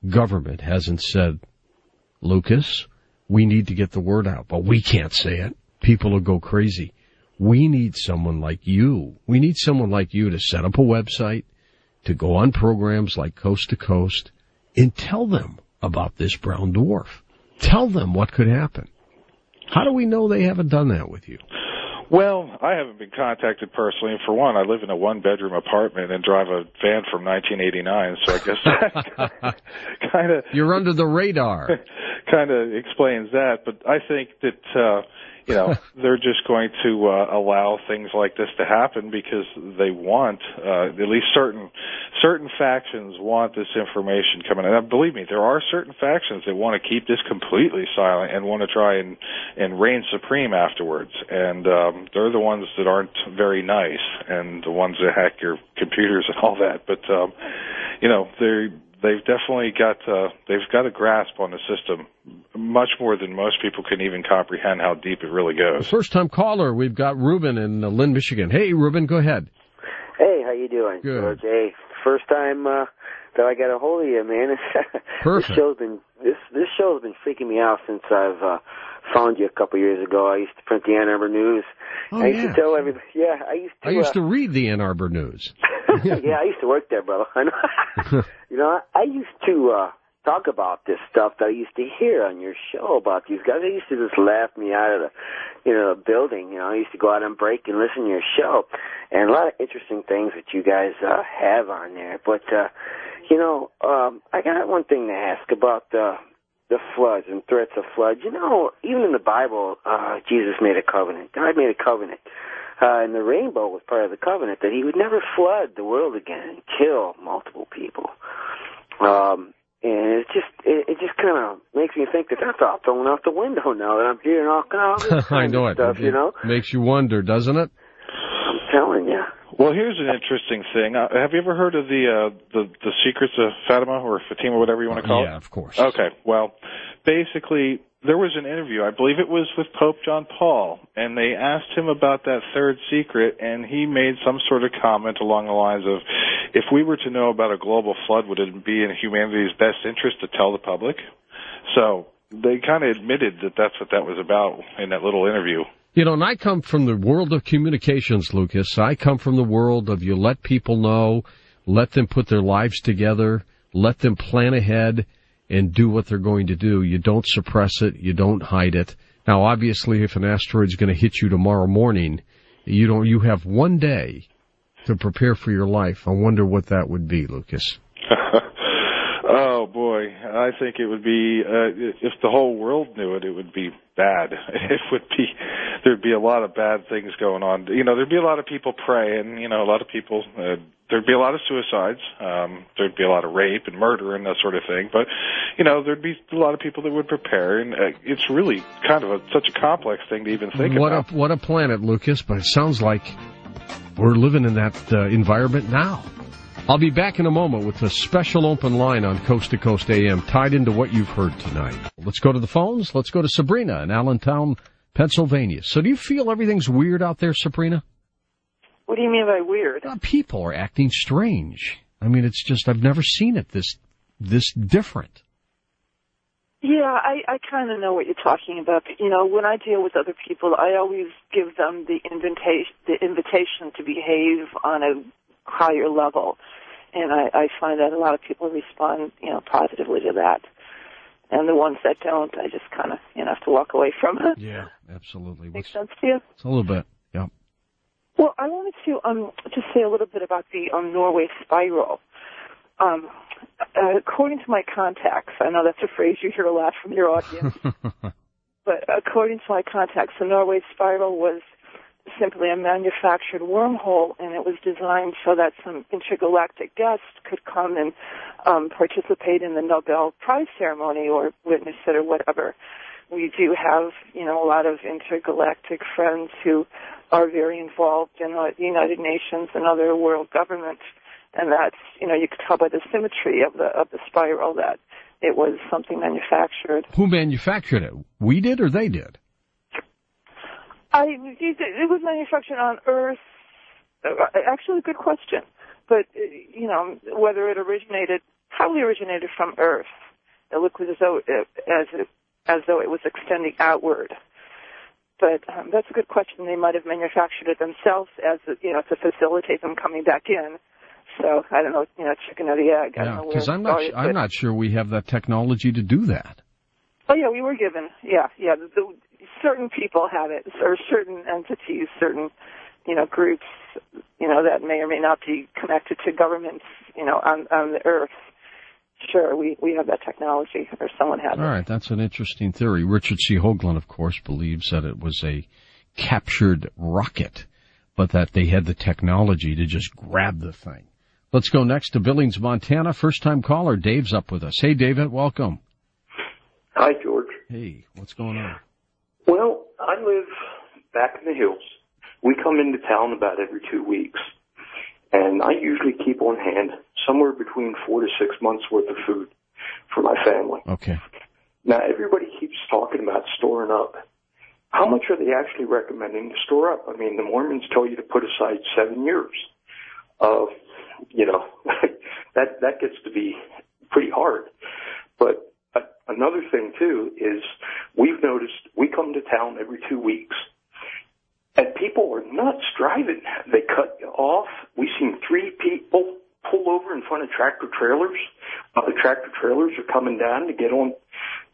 Speaker 1: government hasn't said, Lucas, we need to get the word out, but we can't say it? People will go crazy. We need someone like you. We need someone like you to set up a website, to go on programs like Coast to Coast, and tell them about this brown dwarf. Tell them what could happen. How do we know they haven't done that with you?
Speaker 2: Well, I haven't been contacted personally. For one, I live in a one-bedroom apartment and drive a van from 1989, so I guess that kind of...
Speaker 1: You're under the radar.
Speaker 2: Kind of explains that, but I think that... they're just going to allow things like this to happen because they want, at least certain factions want this information coming in. Now, believe me, there are certain factions that want to keep this completely silent and want to try and reign supreme afterwards. And they're the ones that aren't very nice and the ones that hack your computers and all that. But, they've definitely got a grasp on the system much more than most people can even comprehend how deep it really goes.
Speaker 1: First time caller, we've got Ruben in Lynn, Michigan. Hey, Ruben, go ahead.
Speaker 14: Hey, how you doing?
Speaker 1: Good.
Speaker 14: George? Hey, first time that I got a hold of you, man.
Speaker 1: Perfect.
Speaker 14: This show's been freaking me out since I've found you a couple years ago. I used to print the Ann Arbor News.
Speaker 1: Oh,
Speaker 14: I used to tell everybody. Yeah, I used to
Speaker 1: read the Ann Arbor News.
Speaker 14: Yeah, I used to work there, brother. I know. I used to talk about this stuff that I used to hear on your show about these guys. They used to just laugh me out of the building. I used to go out on break and listen to your show, and a lot of interesting things that you guys have on there. But I got one thing to ask about the floods and threats of floods. Even in the Bible, Jesus made a covenant. God made a covenant. And the rainbow was part of the covenant that he would never flood the world again and kill multiple people. And it just kind of makes me think that that's all thrown out the window now that I'm hearing all kind of this
Speaker 1: I know
Speaker 14: of stuff,
Speaker 1: it makes you wonder, doesn't it?
Speaker 14: I'm telling you.
Speaker 2: Well, here's an interesting thing. Have you ever heard of the Secrets of Fatima or Fatima, whatever you want to call it?
Speaker 1: Yeah, of course.
Speaker 2: Okay. Well, basically, there was an interview, I believe it was with Pope John Paul, and they asked him about that third secret, and he made some sort of comment along the lines of, if we were to know about a global flood, would it be in humanity's best interest to tell the public? So they kind of admitted that that's what that was about in that little interview.
Speaker 1: You know, and I come from the world of communications, Lucas. I come from the world of you let people know, let them put their lives together, let them plan ahead and do what they're going to do. You don't suppress it. You don't hide it. Now, obviously, if an asteroid's going to hit you tomorrow morning, you have one day to prepare for your life. I wonder what that would be, Lucas.
Speaker 2: Oh, boy. I think it would be, if the whole world knew it, it would be bad. There'd be a lot of bad things going on. You know, there'd be a lot of people praying, you know, a lot of people, there'd be a lot of suicides, there'd be a lot of rape and murder and that sort of thing, but, you know, there'd be a lot of people that would prepare, and it's really kind of such a complex thing to even think about.
Speaker 1: What a planet, Lucas, but it sounds like we're living in that environment now. I'll be back in a moment with a special open line on Coast to Coast AM tied into what you've heard tonight. Let's go to the phones. Let's go to Sabrina in Allentown, Pennsylvania. So do you feel everything's weird out there, Sabrina?
Speaker 6: What do you mean by weird?
Speaker 1: People are acting strange. I mean, it's just, I've never seen it this different.
Speaker 6: Yeah, I kind of know what you're talking about. But, you know, when I deal with other people, I always give them the invitation to behave on a higher level. And I find that a lot of people respond, you know, positively to that. And the ones that don't, I just kind of, you know, have to walk away from it.
Speaker 1: Yeah, absolutely.
Speaker 6: Makes sense to you?
Speaker 1: It's a little bit, yeah.
Speaker 6: Well, I wanted to just say a little bit about the Norway spiral. According to my contacts, I know that's a phrase you hear a lot from your audience, but according to my contacts, the Norway spiral was simply a manufactured wormhole, and it was designed so that some intergalactic guests could come and participate in the Nobel Prize ceremony or witness it or whatever. We do have, you know, a lot of intergalactic friends who are very involved in the United Nations and other world governments, and that's, you know, you could tell by the symmetry of the spiral that it was something manufactured.
Speaker 1: Who manufactured it? We did or they did?
Speaker 6: It was manufactured on Earth. Actually, a good question. But, you know, whether it probably originated from Earth. It looked as though it was extending outward. But that's a good question. They might have manufactured it themselves as, you know, to facilitate them coming back in. So I don't know, you know, chicken or the egg.
Speaker 1: Yeah, because I'm not sure we have that technology to do that.
Speaker 6: Oh yeah, we were given. Yeah. Certain people have it, or certain entities, certain, you know, groups, you know, that may or may not be connected to governments, you know, on the Earth. Sure, we have that technology, or someone has it.
Speaker 1: All right, that's an interesting theory. Richard C. Hoagland, of course, believes that it was a captured rocket, but that they had the technology to just grab the thing. Let's go next to Billings, Montana. First-time caller, Dave's up with us. Hey, David, welcome.
Speaker 15: Hi, George.
Speaker 1: Hey, what's going on?
Speaker 15: Well, I live back in the hills. We come into town about every 2 weeks, and I usually keep on hand somewhere between 4 to 6 months worth of food for my family.
Speaker 1: Okay.
Speaker 15: Now, everybody keeps talking about storing up. How much are they actually recommending to store up? I mean, the Mormons tell you to put aside 7 years. You know, that gets to be pretty hard. But another thing, too, is we've noticed we come to town every 2 weeks, and people are nuts driving. They cut you off. We've seen 3 people pull over in front of tractor trailers. The tractor trailers are coming down to get on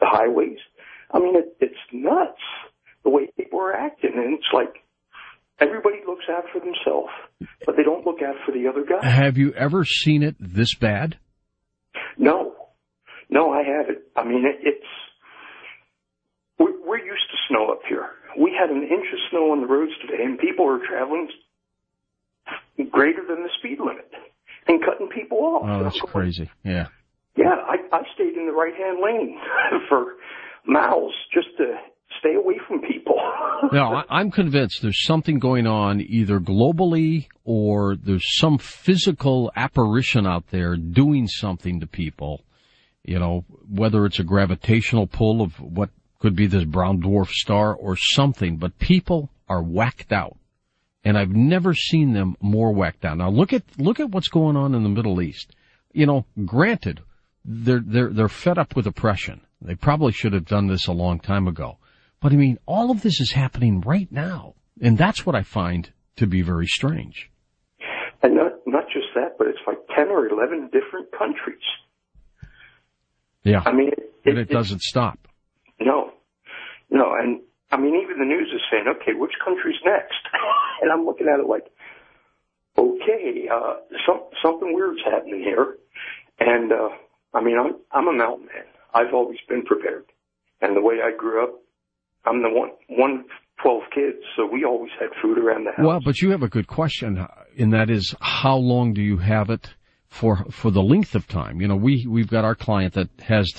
Speaker 15: the highways. I mean, it's nuts the way people are acting, and it's like everybody looks out for themselves, but they don't look out for the other guy.
Speaker 1: Have you ever seen it this bad?
Speaker 15: No, I haven't. I mean, we're used to snow up here. We had an inch of snow on the roads today, and people are traveling greater than the speed limit and cutting people off.
Speaker 1: Oh, that's crazy. Yeah.
Speaker 15: Yeah, I stayed in the right-hand lane for miles just to stay away from people.
Speaker 1: No, I'm convinced there's something going on either globally or there's some physical apparition out there doing something to people. You know, whether it's a gravitational pull of what Could be this brown dwarf star or something, but people are whacked out. And I've never seen them more whacked out. Now look at what's going on in the Middle East. You know, granted, they're fed up with oppression. They probably should have done this a long time ago. But I mean, all of this is happening right now. And that's what I find to be very strange.
Speaker 15: And not just that, but it's like 10 or 11 different countries.
Speaker 1: Yeah.
Speaker 15: I mean,
Speaker 1: it doesn't stop.
Speaker 15: No. And I mean, even the news is saying, okay, which country's next? And I'm looking at it like, okay, something weird's happening here. And, I mean, I'm a mountain man. I've always been prepared. And the way I grew up, I'm the one of 12 kids, so we always had food around the house.
Speaker 1: Well, but you have a good question, and that is, how long do you have it for the length of time? You know, we've got our client that has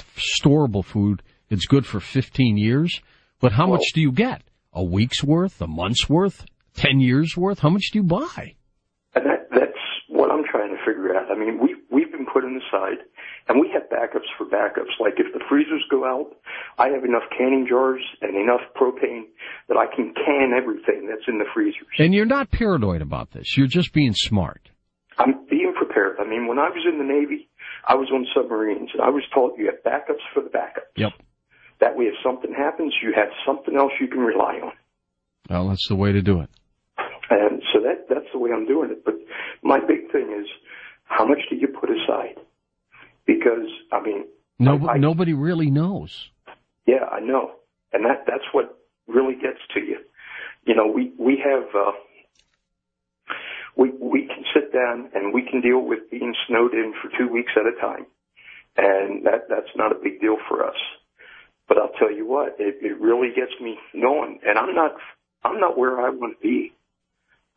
Speaker 1: storable food. It's good for 15 years. But how much do you get? A week's worth? A month's worth? 10 years worth? How much do you buy?
Speaker 15: And that's what I'm trying to figure out. I mean, we've been putting aside, and we have backups for backups. Like if the freezers go out, I have enough canning jars and enough propane that I can can everything that's in the freezers.
Speaker 1: And you're not paranoid about this. You're just being smart.
Speaker 15: I'm being prepared. I mean, when I was in the Navy, I was on submarines, and I was told you have backups for the backups.
Speaker 1: Yep.
Speaker 15: That way, if something happens, you have something else you can rely on.
Speaker 1: Well, that's the way to do it.
Speaker 15: And so that's the way I'm doing it. But my big thing is, how much do you put aside? Because, I mean...
Speaker 1: Nobody really knows.
Speaker 15: Yeah, I know. And that's what really gets to you. You know, we have... We can sit down and we can deal with being snowed in for 2 weeks at a time. And that's not a big deal for us. But I'll tell you what, it really gets me going. And I'm not where I want to be.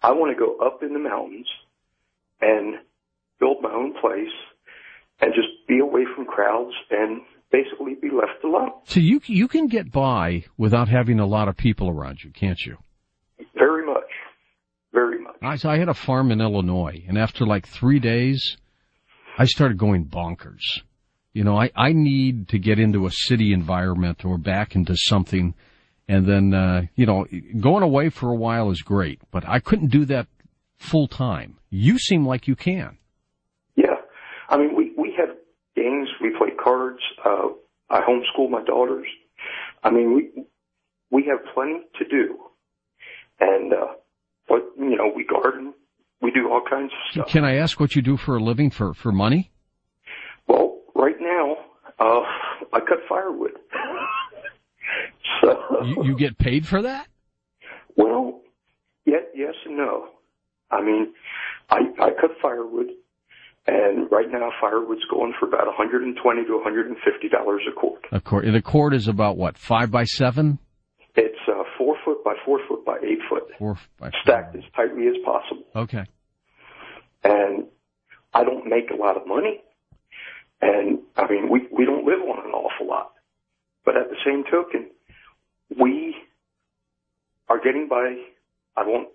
Speaker 15: I want to go up in the mountains and build my own place and just be away from crowds and basically be left alone.
Speaker 1: So you can get by without having a lot of people around you, can't you?
Speaker 15: Very much. Very much.
Speaker 1: I had a farm in Illinois, and after like 3 days, I started going bonkers. You know, I need to get into a city environment or back into something. And then, you know, going away for a while is great, but I couldn't do that full time. You seem like you can.
Speaker 15: Yeah. I mean, we have games. We play cards. I homeschool my daughters. I mean, we have plenty to do. And, but, you know, we garden. We do all kinds of stuff.
Speaker 1: Can I ask what you do for a living for money?
Speaker 15: Well, right now, I cut firewood. So
Speaker 1: you get paid for that?
Speaker 15: Well, yes and no. I mean, I cut firewood, and right now firewood's going for about $120 to $150 a cord.
Speaker 1: A cord. And a cord is about what, 5 by 7?
Speaker 15: It's 4 foot by 4 foot by 8 foot.
Speaker 1: 4 by 4.
Speaker 15: Stacked as tightly as possible.
Speaker 1: Okay.
Speaker 15: And I don't make a lot of money. And, I mean, we don't live on an awful lot. But at the same token, we are getting by, I won't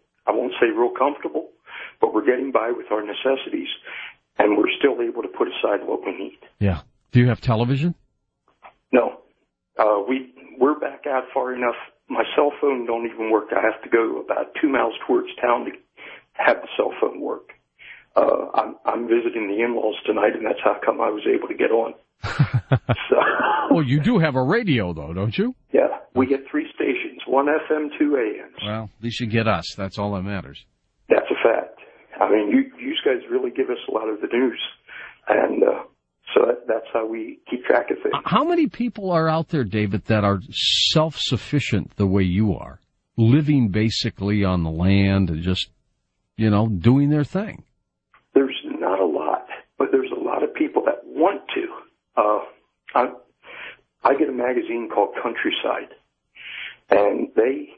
Speaker 15: say real comfortable, but we're getting by with our necessities, and we're still able to put aside what we need.
Speaker 1: Yeah. Do you have television?
Speaker 15: No. We're back out far enough. My cell phone don't even work. I have to go about 2 miles towards town to have the cell phone work. I'm visiting the in-laws tonight, and that's how come I was able to get on. So,
Speaker 1: well, you do have a radio, though, don't you?
Speaker 15: Yeah, we get 3 stations, 1 FM, 2 AMs.
Speaker 1: Well, at least you get us. That's all that matters.
Speaker 15: That's a fact. I mean, you guys really give us a lot of the news, and so that's how we keep track of things.
Speaker 1: How many people are out there, David, that are self-sufficient the way you are, living basically on the land and just, you know, doing their thing?
Speaker 15: There's not a lot, but there's a lot of people that want to. I get a magazine called Countryside, and they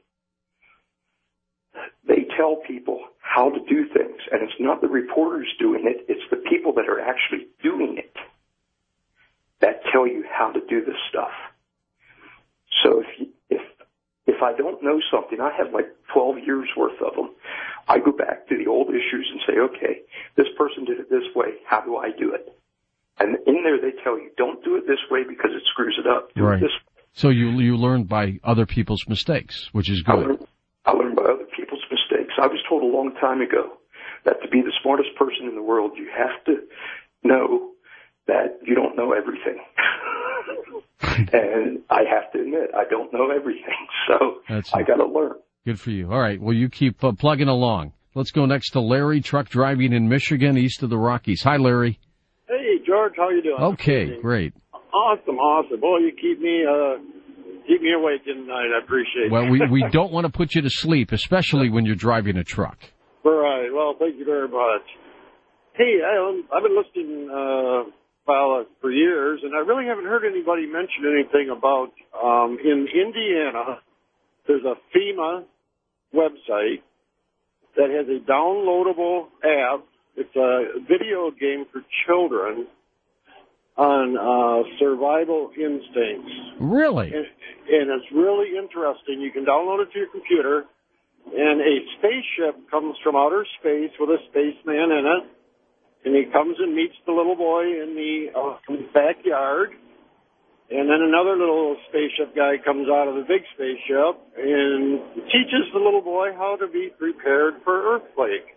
Speaker 15: tell people how to do things, and it's not the reporters doing it, it's the people that are actually doing it that tell you how to do this stuff. So if I don't know something, I have like 12 years worth of them. I go back to the old issues and say, okay, this person did it this way. How do I do it? And in there they tell you, don't do it this way because it screws it up. Do it this way.
Speaker 1: So you learn by other people's mistakes, which is good.
Speaker 15: I learned by other people's mistakes. I was told a long time ago that to be the smartest person in the world, you have to know that you don't know everything. And I have to admit, I don't know everything, so I got to learn.
Speaker 1: Good for you. All right, well, you keep plugging along. Let's go next to Larry, truck driving in Michigan, east of the Rockies. Hi, Larry.
Speaker 16: Hey, George, how you doing?
Speaker 1: Okay, great.
Speaker 16: Awesome. Boy, you keep me awake in the night. I appreciate it.
Speaker 1: Well, we don't want to put you to sleep, especially when you're driving a truck.
Speaker 16: Right. Well, thank you very much. Hey, I've been listening for years, and I really haven't heard anybody mention anything about in Indiana. There's a FEMA website that has a downloadable app. It's a video game for children on survival instincts.
Speaker 1: Really?
Speaker 16: And it's really interesting. You can download it to your computer, and a spaceship comes from outer space with a spaceman in it, and he comes and meets the little boy in the backyard, and then another little spaceship guy comes out of the big spaceship and teaches the little boy how to be prepared for earthquake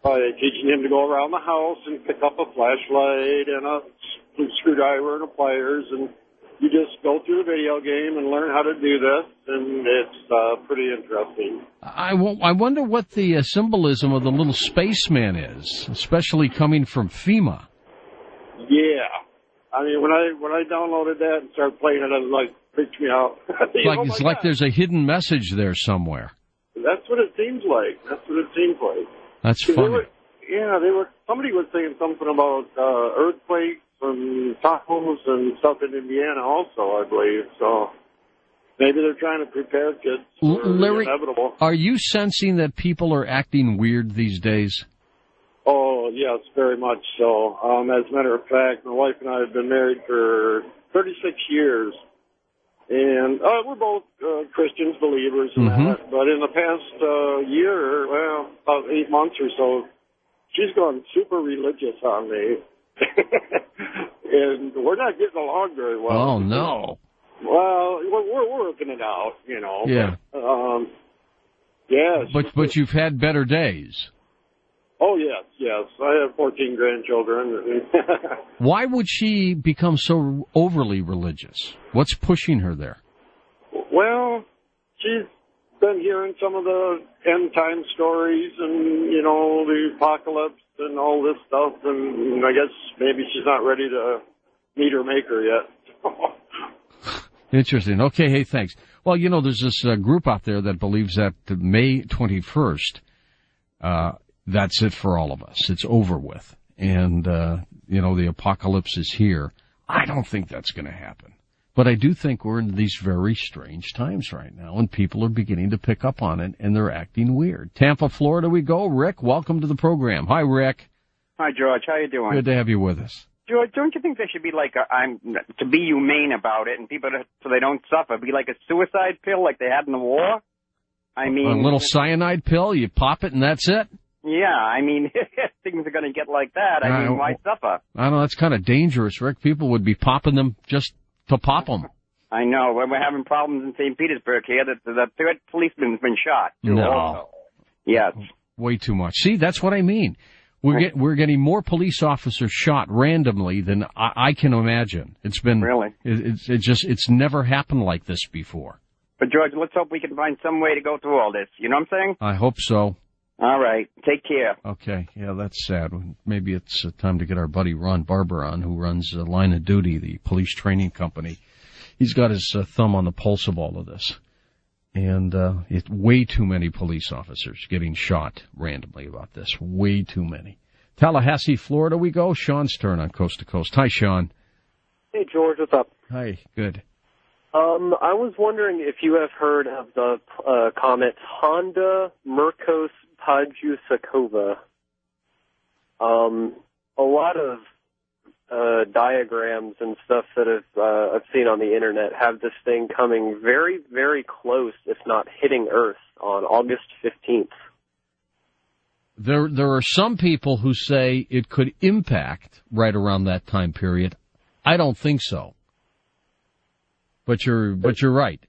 Speaker 16: by teaching him to go around the house and pick up a flashlight and a screwdriver and a pliers, and you just go through the video game and learn how to do this, and it's pretty interesting.
Speaker 1: I wonder what the symbolism of the little spaceman is, especially coming from FEMA.
Speaker 16: Yeah. I mean, when I downloaded that and started playing it, it like freaked me out.
Speaker 1: It's like there's a hidden message there somewhere.
Speaker 16: That's what it seems like.
Speaker 1: That's funny.
Speaker 16: Somebody was saying something about earthquakes and tacos and stuff in Indiana also, I believe. So maybe they're trying to prepare kids for
Speaker 1: Larry,
Speaker 16: the inevitable.
Speaker 1: Are you sensing that people are acting weird these days?
Speaker 16: Oh, yes, very much so. As a matter of fact, my wife and I have been married for 36 years. And we're both Christians, believers in that. But in the past year, about 8 months or so, she's gone super religious on me. And we're not getting along very well.
Speaker 1: Oh, no.
Speaker 16: Well, we're working it out, you know.
Speaker 1: Yeah. But you've had better days.
Speaker 16: Oh, yes. I have 14 grandchildren.
Speaker 1: Why would she become so overly religious? What's pushing her there?
Speaker 16: Well, she's been hearing some of the end time stories and, you know, the apocalypse and all this stuff, and I guess maybe she's not ready to meet her maker yet.
Speaker 1: Interesting. Okay, hey, thanks. Well, you know, there's this group out there that believes that May 21st, that's it for all of us. It's over with. And, you know, the apocalypse is here. I don't think that's going to happen. But I do think we're in these very strange times right now, and people are beginning to pick up on it, and they're acting weird. Tampa, Florida we go. Rick, welcome to the program. Hi, Rick.
Speaker 17: Hi, George. How you doing?
Speaker 1: Good to have you with us.
Speaker 17: George, don't you think there should be like to be humane about it, and people so they don't suffer, be like a suicide pill like they had in the war? I mean,
Speaker 1: a little cyanide pill, you pop it, and that's it?
Speaker 17: Yeah, I mean, things are going to get like that. I mean, why suffer?
Speaker 1: I don't know, that's kind of dangerous, Rick. People would be popping them just to pop them.
Speaker 17: I know. We're having problems in St. Petersburg here. The third policeman's been shot.
Speaker 1: No.
Speaker 17: Also. Yes.
Speaker 1: Way too much. See, that's what I mean. We're getting more police officers shot randomly than I can imagine. It's been
Speaker 17: really.
Speaker 1: It's never happened like this before.
Speaker 17: But George, let's hope we can find some way to go through all this. You know what I'm saying?
Speaker 1: I hope so.
Speaker 17: All right. Take care.
Speaker 1: Okay. Yeah, that's sad. Maybe it's time to get our buddy Ron Barber on, who runs Line of Duty, the police training company. He's got his thumb on the pulse of all of this. And it's way too many police officers getting shot randomly about this. Way too many. Tallahassee, Florida we go. Sean's turn on Coast to Coast. Hi, Sean.
Speaker 18: Hey, George. What's up?
Speaker 1: Hi. Good.
Speaker 18: I was wondering if you have heard of the comet Honda Merkos Pajusakova. A lot of diagrams and stuff that I've seen on the internet have this thing coming very, very close, if not hitting Earth, on August 15th.
Speaker 1: There are some people who say it could impact right around that time period. I don't think so. But you're right.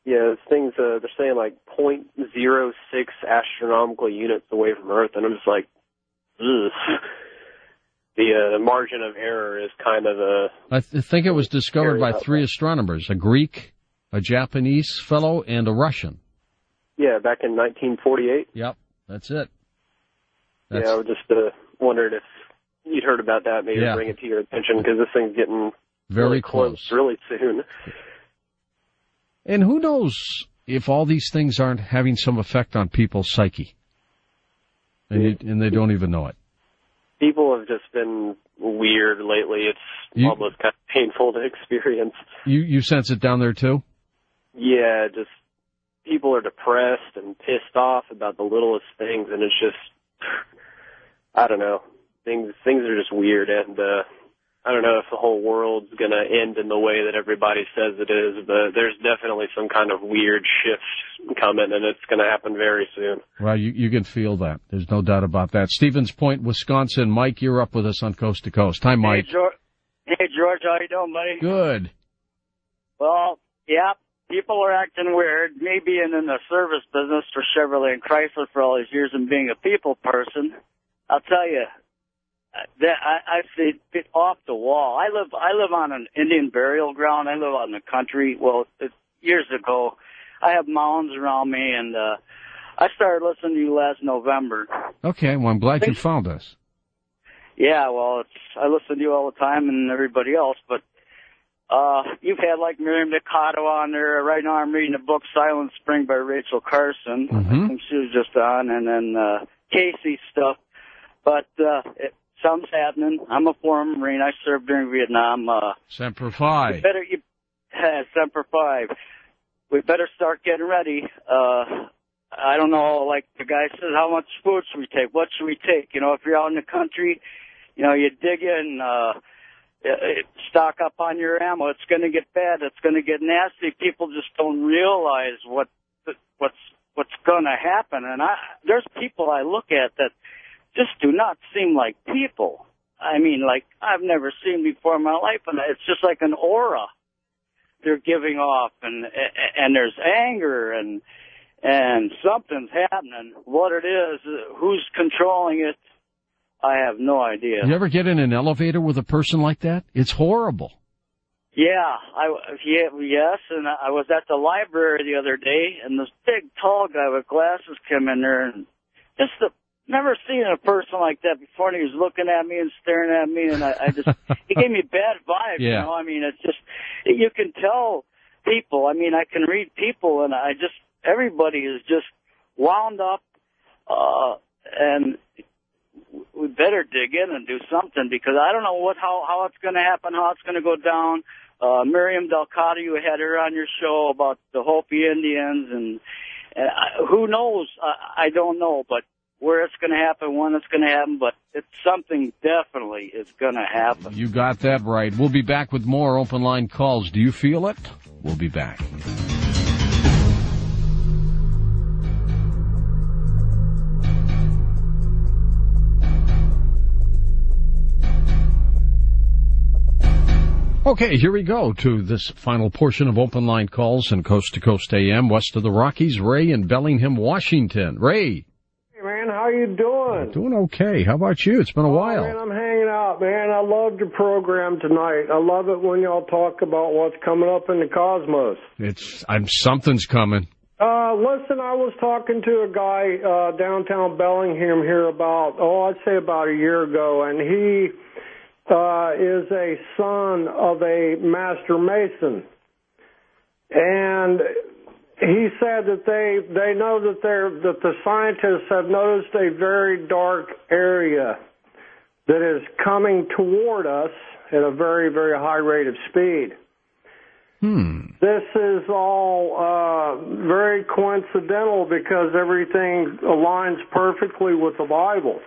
Speaker 18: Yeah, things they're saying like 0.06 astronomical units away from Earth, and I'm just like, ugh. The margin of error is kind of
Speaker 1: I think it was discovered by 3 astronomers: a Greek, a Japanese fellow, and a Russian.
Speaker 18: Yeah, back in 1948.
Speaker 1: Yep, that's it.
Speaker 18: Yeah, I was just wondered if you'd heard about that, maybe bring it to your attention, because this thing's getting
Speaker 1: very
Speaker 18: really
Speaker 1: close
Speaker 18: really soon.
Speaker 1: And who knows if all these things aren't having some effect on people's psyche, and they don't even know it.
Speaker 18: People have just been weird lately. It's almost kind of painful to experience.
Speaker 1: You sense it down there too?
Speaker 18: Yeah, just people are depressed and pissed off about the littlest things, and it's just, I don't know. Things are just weird, and I don't know if the whole world's going to end in the way that everybody says it is, but there's definitely some kind of weird shift coming, and it's going to happen very soon.
Speaker 1: Well, you can feel that. There's no doubt about that. Stevens Point, Wisconsin. Mike, you're up with us on Coast to Coast. Hi, Mike.
Speaker 19: Hey, George. How you doing, buddy?
Speaker 1: Good.
Speaker 19: Well, yeah, people are acting weird. Me being in the service business for Chevrolet and Chrysler for all these years and being a people person, I'll tell you, I see it off the wall. I live on an Indian burial ground. I live out in the country. Well, years ago, I have mounds around me, and I started listening to you last November.
Speaker 1: Okay, well, I'm glad you found us.
Speaker 19: Yeah, well, I listen to you all the time and everybody else, but you've had like Miriam Nikado on there. Right now I'm reading the book Silent Spring by Rachel Carson. I think she was just on, and then Casey stuff. But something's happening. I'm a former Marine. I served during Vietnam.
Speaker 1: Semper Fi.
Speaker 19: Semper Fi. We better start getting ready. I don't know, like the guy says, how much food should we take? What should we take? You know, if you're out in the country, you know, you dig in, stock up on your ammo. It's going to get bad. It's going to get nasty. People just don't realize what's going to happen. And there's people I look at that just do not seem like people. I mean, like I've never seen before in my life, and it's just like an aura they're giving off, and there's anger, and something's happening. What it is, who's controlling it, I have no idea.
Speaker 1: You ever get in an elevator with a person like that? It's horrible.
Speaker 19: Yeah, yes, and I was at the library the other day, and this big, tall guy with glasses came in there, and just never seen a person like that before, and he was looking at me and staring at me, and I just, he gave me bad vibes, you know, I mean, it's just, you can tell people, I mean, I can read people, and everybody is just wound up, and we better dig in and do something, because I don't know how it's going to happen, how it's going to go down. Miriam Delcado, you had her on your show about the Hopi Indians, and who knows? I don't know, but where it's going to happen, when it's going to happen, but it's something definitely is going to happen.
Speaker 1: You got that right. We'll be back with more open line calls. Do you feel it? We'll be back. Okay, here we go to this final portion of Open Line Calls and Coast to Coast AM, west of the Rockies. Ray in Bellingham, Washington. Ray.
Speaker 20: Hey, man, how you doing?
Speaker 1: Doing okay. How about you? It's been a while.
Speaker 20: Man, I'm hanging out, man. I loved your program tonight. I love it when y'all talk about what's coming up in the cosmos.
Speaker 1: Something's coming.
Speaker 20: Listen, I was talking to a guy downtown Bellingham here I'd say about a year ago, and he is a son of a master mason, and he said that they know that the scientists have noticed a very dark area that is coming toward us at a very, very high rate of speed. This is all very coincidental because everything aligns perfectly with the Bible.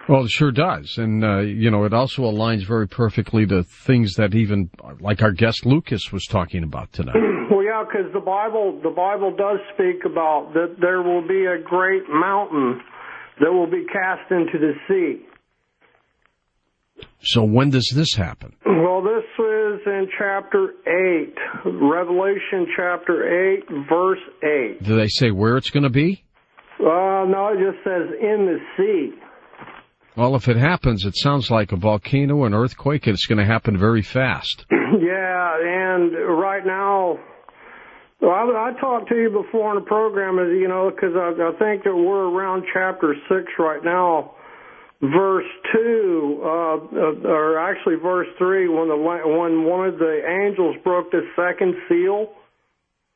Speaker 1: Well, it sure does. And, it also aligns very perfectly to things that even, like our guest Lucas was talking about tonight.
Speaker 20: Well, yeah, because the Bible does speak about that there will be a great mountain that will be cast into the sea.
Speaker 1: So when does this happen?
Speaker 20: Well, this is in chapter 8, Revelation chapter 8, verse 8.
Speaker 1: Do they say where it's going to be?
Speaker 20: No, it just says in the sea.
Speaker 1: Well, if it happens, it sounds like a volcano, an earthquake, and it's going to happen very fast.
Speaker 20: Yeah, and right now, well, I talked to you before on the program, you know, because I think that we're around chapter 6 right now. Verse 2, or actually verse 3, when one of the angels broke the second seal.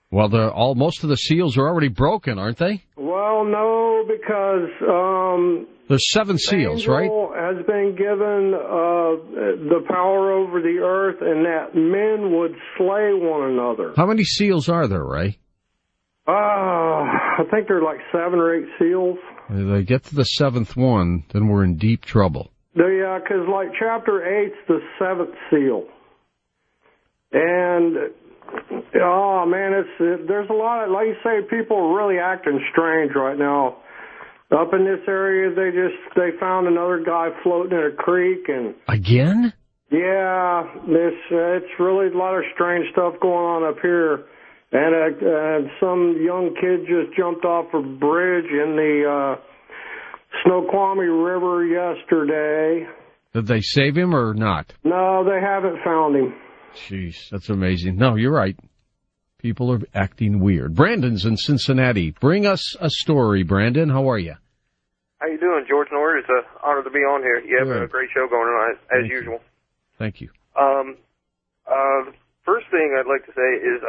Speaker 1: Well, most of the seals are already broken, aren't they?
Speaker 20: Well, no, because
Speaker 1: there's 7 seals, right?
Speaker 20: Has been given the power over the earth, and that men would slay one another.
Speaker 1: How many seals are there, Ray?
Speaker 20: I think there are like 7 or 8 seals.
Speaker 1: If they get to the 7th one, then we're in deep trouble.
Speaker 20: Yeah, because like chapter 8's the 7th seal. And, oh man, there's a lot of, like you say, people are really acting strange right now. Up in this area, they found another guy floating in a creek. And
Speaker 1: again?
Speaker 20: Yeah, it's really a lot of strange stuff going on up here. And some young kid just jumped off a bridge in the Snoqualmie River yesterday.
Speaker 1: Did they save him or not?
Speaker 20: No, they haven't found him.
Speaker 1: Jeez, that's amazing. No, you're right. People are acting weird. Brandon's in Cincinnati. Bring us a story, Brandon. How are you?
Speaker 21: How you doing, George Norwood? It's an honor to be on here. You have a great show going on, as usual.
Speaker 1: Thank you.
Speaker 21: First thing I'd like to say is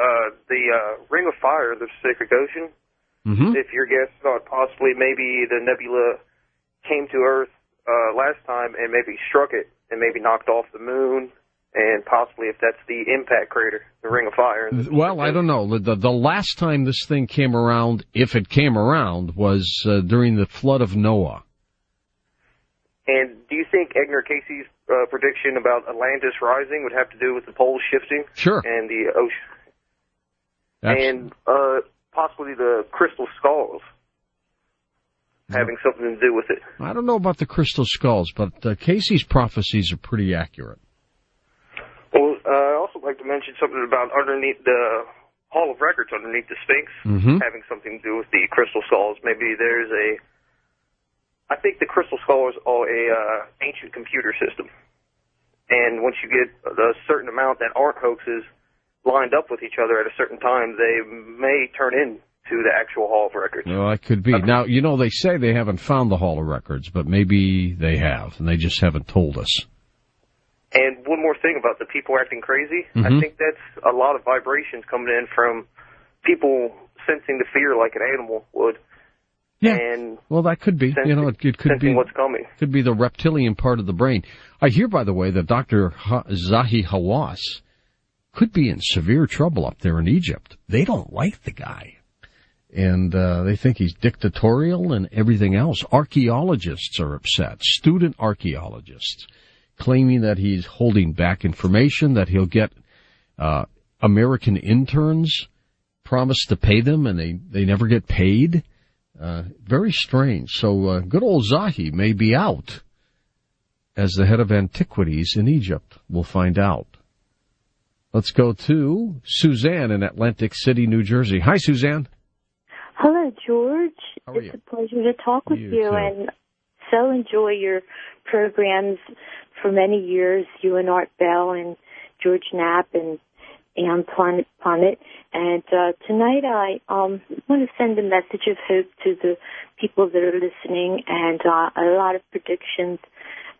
Speaker 21: the Ring of Fire, the Pacific Ocean.
Speaker 1: Mm-hmm.
Speaker 21: If your guess thought possibly maybe the nebula came to Earth last time and maybe struck it and maybe knocked off the moon, and possibly if that's the impact crater, the Ring of Fire.
Speaker 1: Well, I don't know. The last time this thing came around, if it came around, was during the flood of Noah.
Speaker 21: And do you think Edgar Casey's prediction about Atlantis rising would have to do with the poles shifting?
Speaker 1: Sure.
Speaker 21: And the ocean.
Speaker 1: Absolutely.
Speaker 21: And possibly the crystal skulls having something to do with it.
Speaker 1: I don't know about the crystal skulls, but Casey's prophecies are pretty accurate.
Speaker 21: Well, I'd also like to mention something about underneath the Hall of Records, underneath the Sphinx, having something to do with the crystal skulls. Maybe there's I think the crystal skulls are a ancient computer system. And once you get a certain amount that aren't hoaxes lined up with each other at a certain time, they may turn into the actual Hall of Records.
Speaker 1: Well, that could be. Now, you know, they say they haven't found the Hall of Records, but maybe they have, and they just haven't told us.
Speaker 21: And one more thing about the people acting crazy, I think that's a lot of vibrations coming in from people sensing the fear like an animal would.
Speaker 1: Yeah.
Speaker 21: And
Speaker 1: well, that could be. You know, it could be
Speaker 21: what's coming.
Speaker 1: Could be the reptilian part of the brain. I hear, by the way, that Dr. Zahi Hawass could be in severe trouble up there in Egypt. They don't like the guy, and they think he's dictatorial and everything else. Archaeologists are upset. Student archaeologists claiming that he's holding back information, that he'll get American interns promised to pay them, and they never get paid. Very strange. So good old Zahi may be out as the head of antiquities in Egypt. We'll find out. Let's go to Suzanne in Atlantic City, New Jersey. Hi, Suzanne.
Speaker 22: Hello, George.
Speaker 1: It's
Speaker 22: a pleasure to talk with you
Speaker 1: too.
Speaker 22: and so enjoy your programs for many years, you and Art Bell and George Knapp and Ann Punnett. And tonight I want to send a message of hope to the people that are listening, and a lot of predictions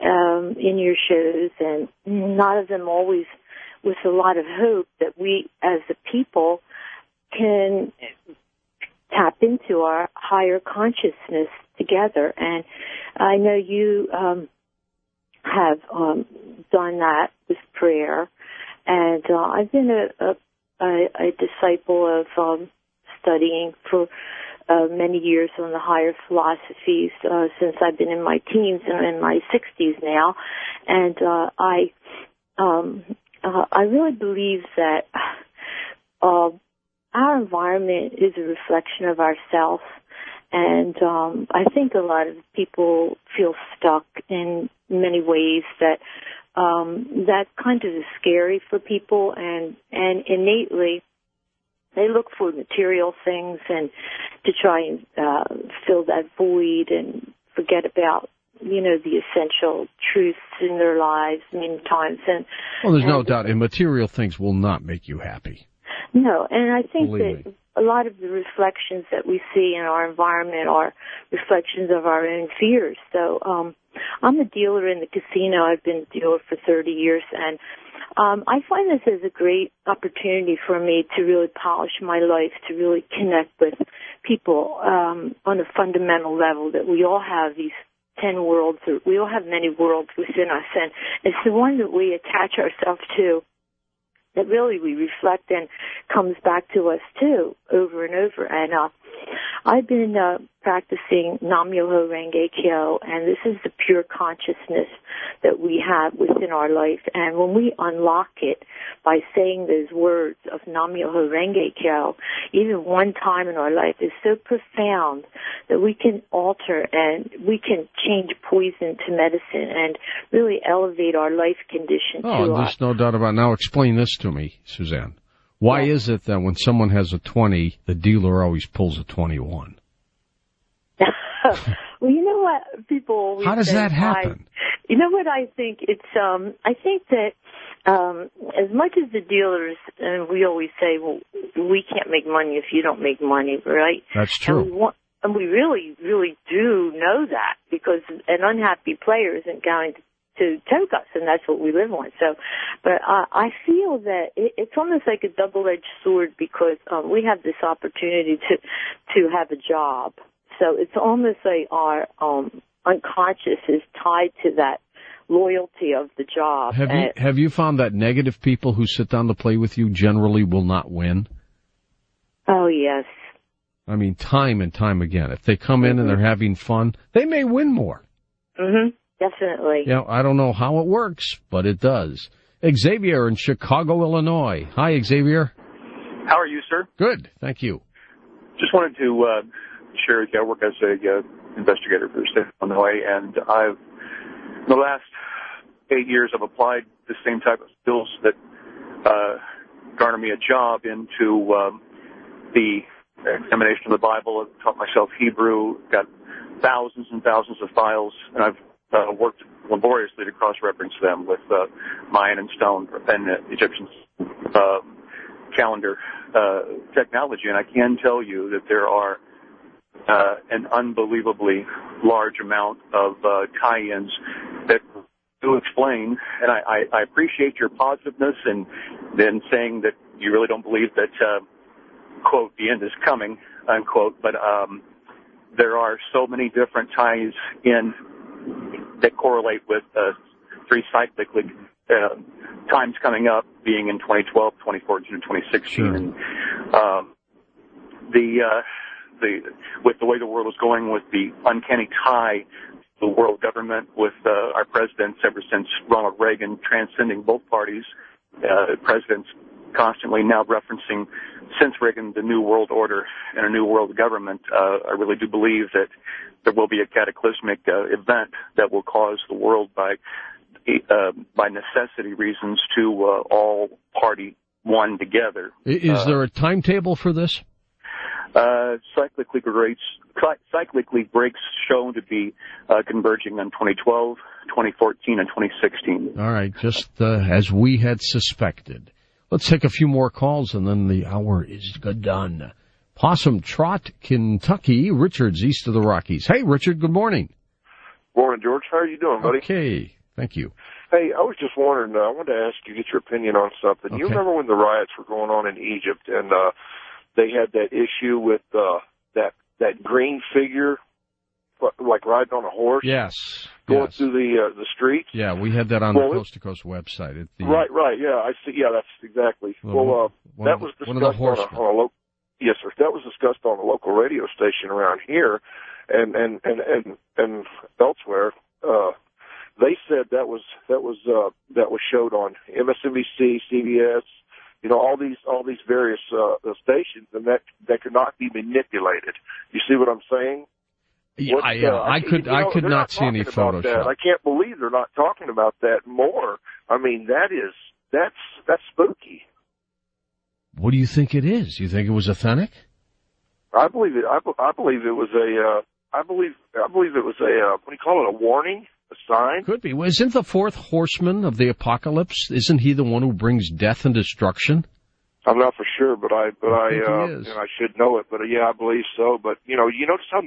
Speaker 22: in your shows, and not of them always with a lot of hope that we as a people can tap into our higher consciousness together. And I know you have done that with prayer. And I've been a disciple of studying for many years on the higher philosophies since I've been in my teens and in my 60s now. And I really believe that our environment is a reflection of ourselves. And I think a lot of people feel stuck in many ways that that kind of is scary for people, and innately they look for material things and to try and fill that void and forget about, you know, the essential truths in their lives many times. And
Speaker 1: well, there's no doubt, and material things will not make you happy.
Speaker 22: No, and I think
Speaker 1: Believe
Speaker 22: that
Speaker 1: me.
Speaker 22: a lot of the reflections that we see in our environment are reflections of our own fears. So I'm a dealer in the casino. I've been a dealer for 30 years, and I find this as a great opportunity for me to really polish my life, to really connect with people on a fundamental level, that we all have these 10 worlds, or we all have many worlds within us, and it's the one that we attach ourselves to that really we reflect and comes back to us too, over and over. And I've been practicing Nam-myoho Renge Kyo, and this is the pure consciousness that we have within our life. And when we unlock it by saying those words of Nam-myoho Renge Kyo, even one time in our life is so profound that we can alter and we can change poison to medicine and really elevate our life condition to
Speaker 1: There's no doubt about it. Now explain this to me, Suzanne. Why is it that when someone has a 20, the dealer always pulls a 21?
Speaker 22: Well, you know what? People always
Speaker 1: How does
Speaker 22: say,
Speaker 1: that happen?
Speaker 22: You know what I think? It's I think that as much as the dealers, and we always say, well, we can't make money if you don't make money, right?
Speaker 1: That's true.
Speaker 22: And we really, really do know that, because an unhappy player isn't going to choke us, and that's what we live on. So, but I feel that it's almost like a double-edged sword, because we have this opportunity to have a job. So it's almost like our unconscious is tied to that loyalty of the job.
Speaker 1: Have you found that negative people who sit down to play with you generally will not win?
Speaker 22: Oh, yes.
Speaker 1: I mean, time and time again. If they come in and they're having fun, they may win more.
Speaker 22: Mm-hmm. Definitely.
Speaker 1: You know, I don't know how it works, but it does. Xavier in Chicago, Illinois. Hi, Xavier.
Speaker 3: How are you, sir?
Speaker 1: Good, thank you.
Speaker 3: Just wanted to share with you, I work as a investigator for the state of Illinois, and I've, in the last 8 years, I've applied the same type of skills that garner me a job into the examination of the Bible. I've taught myself Hebrew, got thousands and thousands of files, and I've worked laboriously to cross-reference them with Mayan and stone and Egyptian calendar technology. And I can tell you that there are an unbelievably large amount of tie-ins that do explain, and I appreciate your positiveness and then saying that you really don't believe that, quote, the end is coming, unquote, but there are so many different ties in that correlate with three cyclical times coming up, being in 2012, 2014, and 2016. Sure. And with the way the world is going, with the uncanny tie to the world government, with our presidents ever since Ronald Reagan transcending both parties, presidents constantly now referencing, since Reagan, the New World Order and a New World Government. I really do believe that there will be a cataclysmic event that will cause the world, by necessity reasons, to all party one together.
Speaker 1: Is there a timetable for this?
Speaker 3: Cyclically breaks shown to be converging on 2012, 2014, and 2016.
Speaker 1: All right, just as we had suspected. Let's take a few more calls, and then the hour is done. Possum Trot, Kentucky. Richard's east of the Rockies. Hey, Richard, good morning.
Speaker 4: Morning, George. How are you doing, buddy?
Speaker 1: Okay, thank you.
Speaker 4: Hey, I was just wondering, I wanted to ask you, get your opinion on something. Okay. You remember when the riots were going on in Egypt, and they had that issue with that green figure, like riding on a horse?
Speaker 1: Yes.
Speaker 4: Going through the streets?
Speaker 1: Yeah, we had that on the Coast to Coast website.
Speaker 4: Right, yeah, I see. Yeah, that's exactly. That was discussed on a local. Yes, sir. That was discussed on a local radio station around here, and elsewhere. They said that was showed on MSNBC, CBS, all these various stations, and that could not be manipulated. You see what I'm saying?
Speaker 1: I could not see any Photoshop.
Speaker 4: I can't believe they're not talking about that more. I mean, that's spooky.
Speaker 1: What do you think it is? You think it was authentic?
Speaker 4: I believe it. I believe it was a. I believe it was a. What do you call it? A warning, a sign.
Speaker 1: Could be. Well, isn't the fourth horseman of the apocalypse? Isn't he the one who brings death and destruction?
Speaker 4: I'm not for sure, but I
Speaker 1: think
Speaker 4: and I should know it. But yeah, I believe so. But you notice how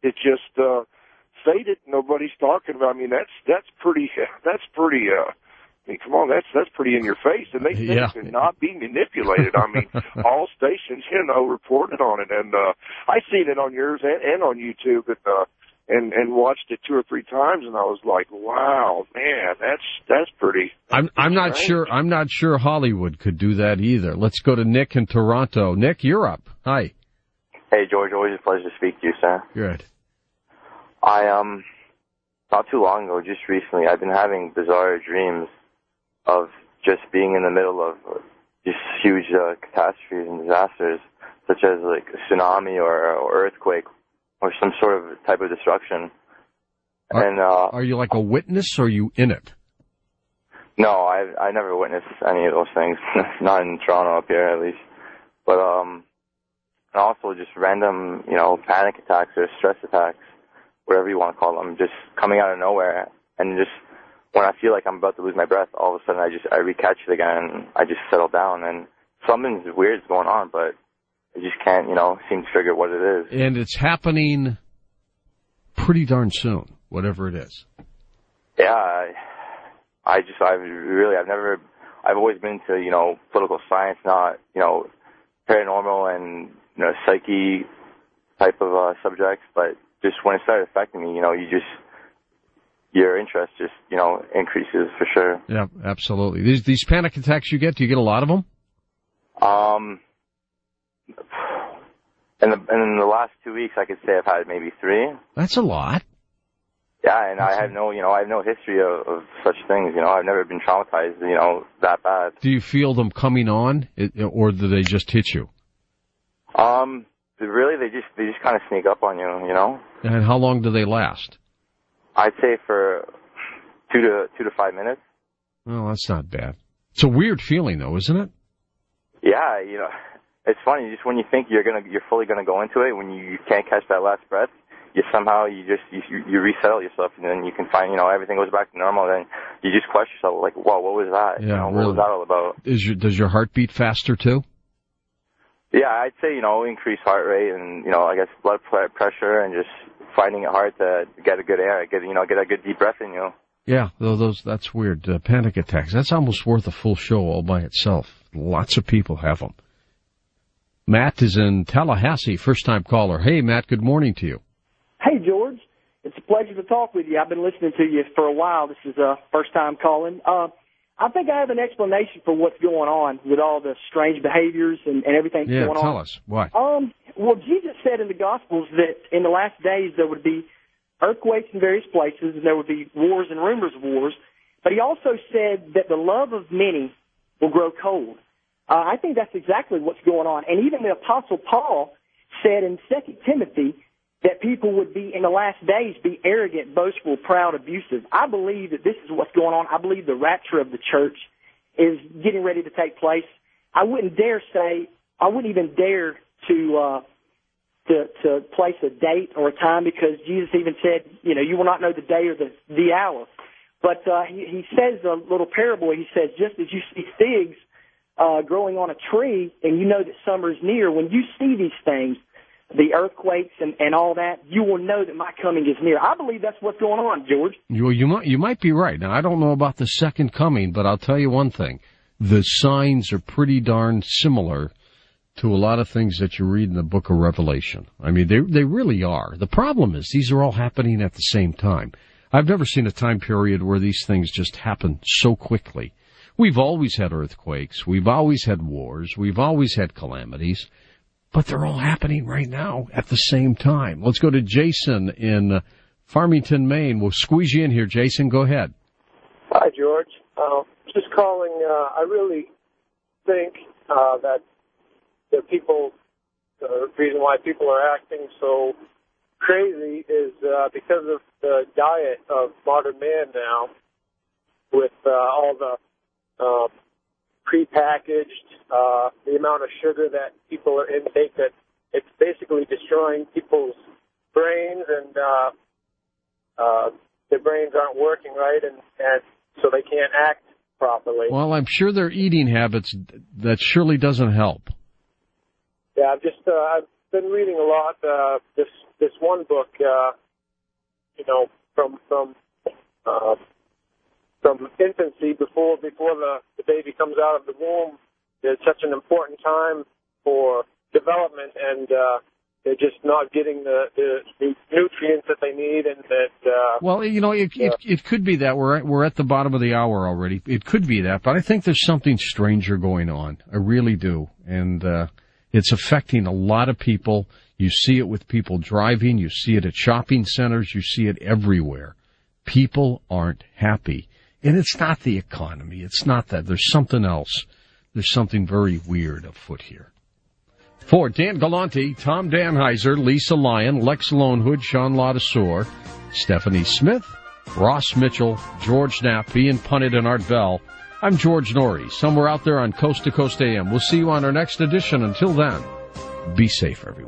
Speaker 4: it just faded. Nobody's talking about. I mean, that's pretty. I mean, come on, that's pretty in your face, and they think they're not being manipulated. I mean, all stations, reported on it, and I seen it on yours and on YouTube, and watched it 2 or 3 times, and I was like, wow, man, that's pretty.
Speaker 1: I'm not sure. I'm not sure Hollywood could do that either. Let's go to Nick in Toronto. Nick, you're up. Hi.
Speaker 5: Hey, George. Always a pleasure to speak to you, sir.
Speaker 1: Good.
Speaker 5: Not too long ago, just recently, I've been having bizarre dreams of just being in the middle of just huge catastrophes and disasters, such as like a tsunami or earthquake or some sort of type of destruction.
Speaker 1: Are you like a witness, or are you in it?
Speaker 5: No, I never witnessed any of those things, not in Toronto up here at least. But and also just random, panic attacks or stress attacks, whatever you want to call them, just coming out of nowhere, and just when I feel like I'm about to lose my breath, all of a sudden I recatch it again, and I just settle down, and something weird's going on, but I just can't, seem to figure out what it is.
Speaker 1: And it's happening pretty darn soon, whatever it is.
Speaker 5: Yeah, I've always been into, political science, not, paranormal and, psyche type of subjects, but just when it started affecting me, your interest just, increases for sure.
Speaker 1: Yeah, absolutely. These panic attacks you get, do you get a lot of them?
Speaker 5: In the last 2 weeks, I could say I've had maybe 3.
Speaker 1: That's a lot.
Speaker 5: Yeah, and I have no history of such things. I've never been traumatized, that bad.
Speaker 1: Do you feel them coming on, or do they just hit you?
Speaker 5: Really, they just kind of sneak up on you,
Speaker 1: And how long do they last?
Speaker 5: I'd say for 2 to 5 minutes.
Speaker 1: Well, that's not bad. It's a weird feeling, though, isn't it?
Speaker 5: Yeah, it's funny. Just when you think you're fully gonna go into it, when you can't catch that last breath, you resettle yourself, and then you can find, everything goes back to normal. Then you just question yourself, like, whoa, what was that?
Speaker 1: Yeah,
Speaker 5: what was that all about?
Speaker 1: Does your heart beat faster too?
Speaker 5: Yeah, I'd say, increased heart rate and, I guess blood pressure, and just finding it hard to get a good air, get a good deep breath in you.
Speaker 1: Yeah, that's weird. Panic attacks, that's almost worth a full show all by itself. Lots of people have them. Matt is in Tallahassee, first-time caller. Hey, Matt, good morning to you.
Speaker 7: Hey, George. It's a pleasure to talk with you. I've been listening to you for a while. This is first time calling. I think I have an explanation for what's going on with all the strange behaviors and everything that's going on.
Speaker 1: Yeah, tell us. Why?
Speaker 7: Well, Jesus said in the Gospels that in the last days there would be earthquakes in various places, and there would be wars and rumors of wars. But he also said that the love of many will grow cold. I think that's exactly what's going on. And even the Apostle Paul said in 2 Timothy that people would be, in the last days, be arrogant, boastful, proud, abusive. I believe that this is what's going on. I believe the rapture of the church is getting ready to take place. I wouldn't even dare to place a date or a time, because Jesus even said, you will not know the day or the hour. But he says a little parable. He says, just as you see figs growing on a tree, and you know that summer is near, when you see these things, the earthquakes and all that, you will know that my coming is near. I believe that's what's going on, George.
Speaker 1: You might be right. Now, I don't know about the second coming, but I'll tell you one thing. The signs are pretty darn similar to a lot of things that you read in the book of Revelation. I mean, they really are. The problem is these are all happening at the same time. I've never seen a time period where these things just happen so quickly. We've always had earthquakes. We've always had wars. We've always had calamities. But they're all happening right now at the same time. Let's go to Jason in Farmington, Maine. We'll squeeze you in here, Jason. Go ahead.
Speaker 23: Hi, George. Just calling. I really think that the reason why people are acting so crazy is because of the diet of modern man now. with all the prepackaged, the amount of sugar that people intake, that it's basically destroying people's brains, and their brains aren't working right, and so they can't act properly.
Speaker 1: Well, I'm sure their eating habits, that surely doesn't help.
Speaker 23: Yeah, I've been reading a lot. This one book, from infancy, before the baby comes out of the womb, it's such an important time for development, and they're just not getting the nutrients that they need, and that. Well,
Speaker 1: it could be that we're at the bottom of the hour already. It could be that, but I think there's something stranger going on. I really do, and it's affecting a lot of people. You see it with people driving. You see it at shopping centers. You see it everywhere. People aren't happy, and it's not the economy. It's not that. There's something else. There's something very weird afoot here. For Dan Galante, Tom Danheiser, Lisa Lyon, Lex Lonehood, Sean Ladouceur, Stephanie Smith, Ross Mitchell, George Knapp, Ian Punnett, and Art Bell, I'm George Norrie, somewhere out there on Coast to Coast AM. We'll see you on our next edition. Until then, be safe, everyone.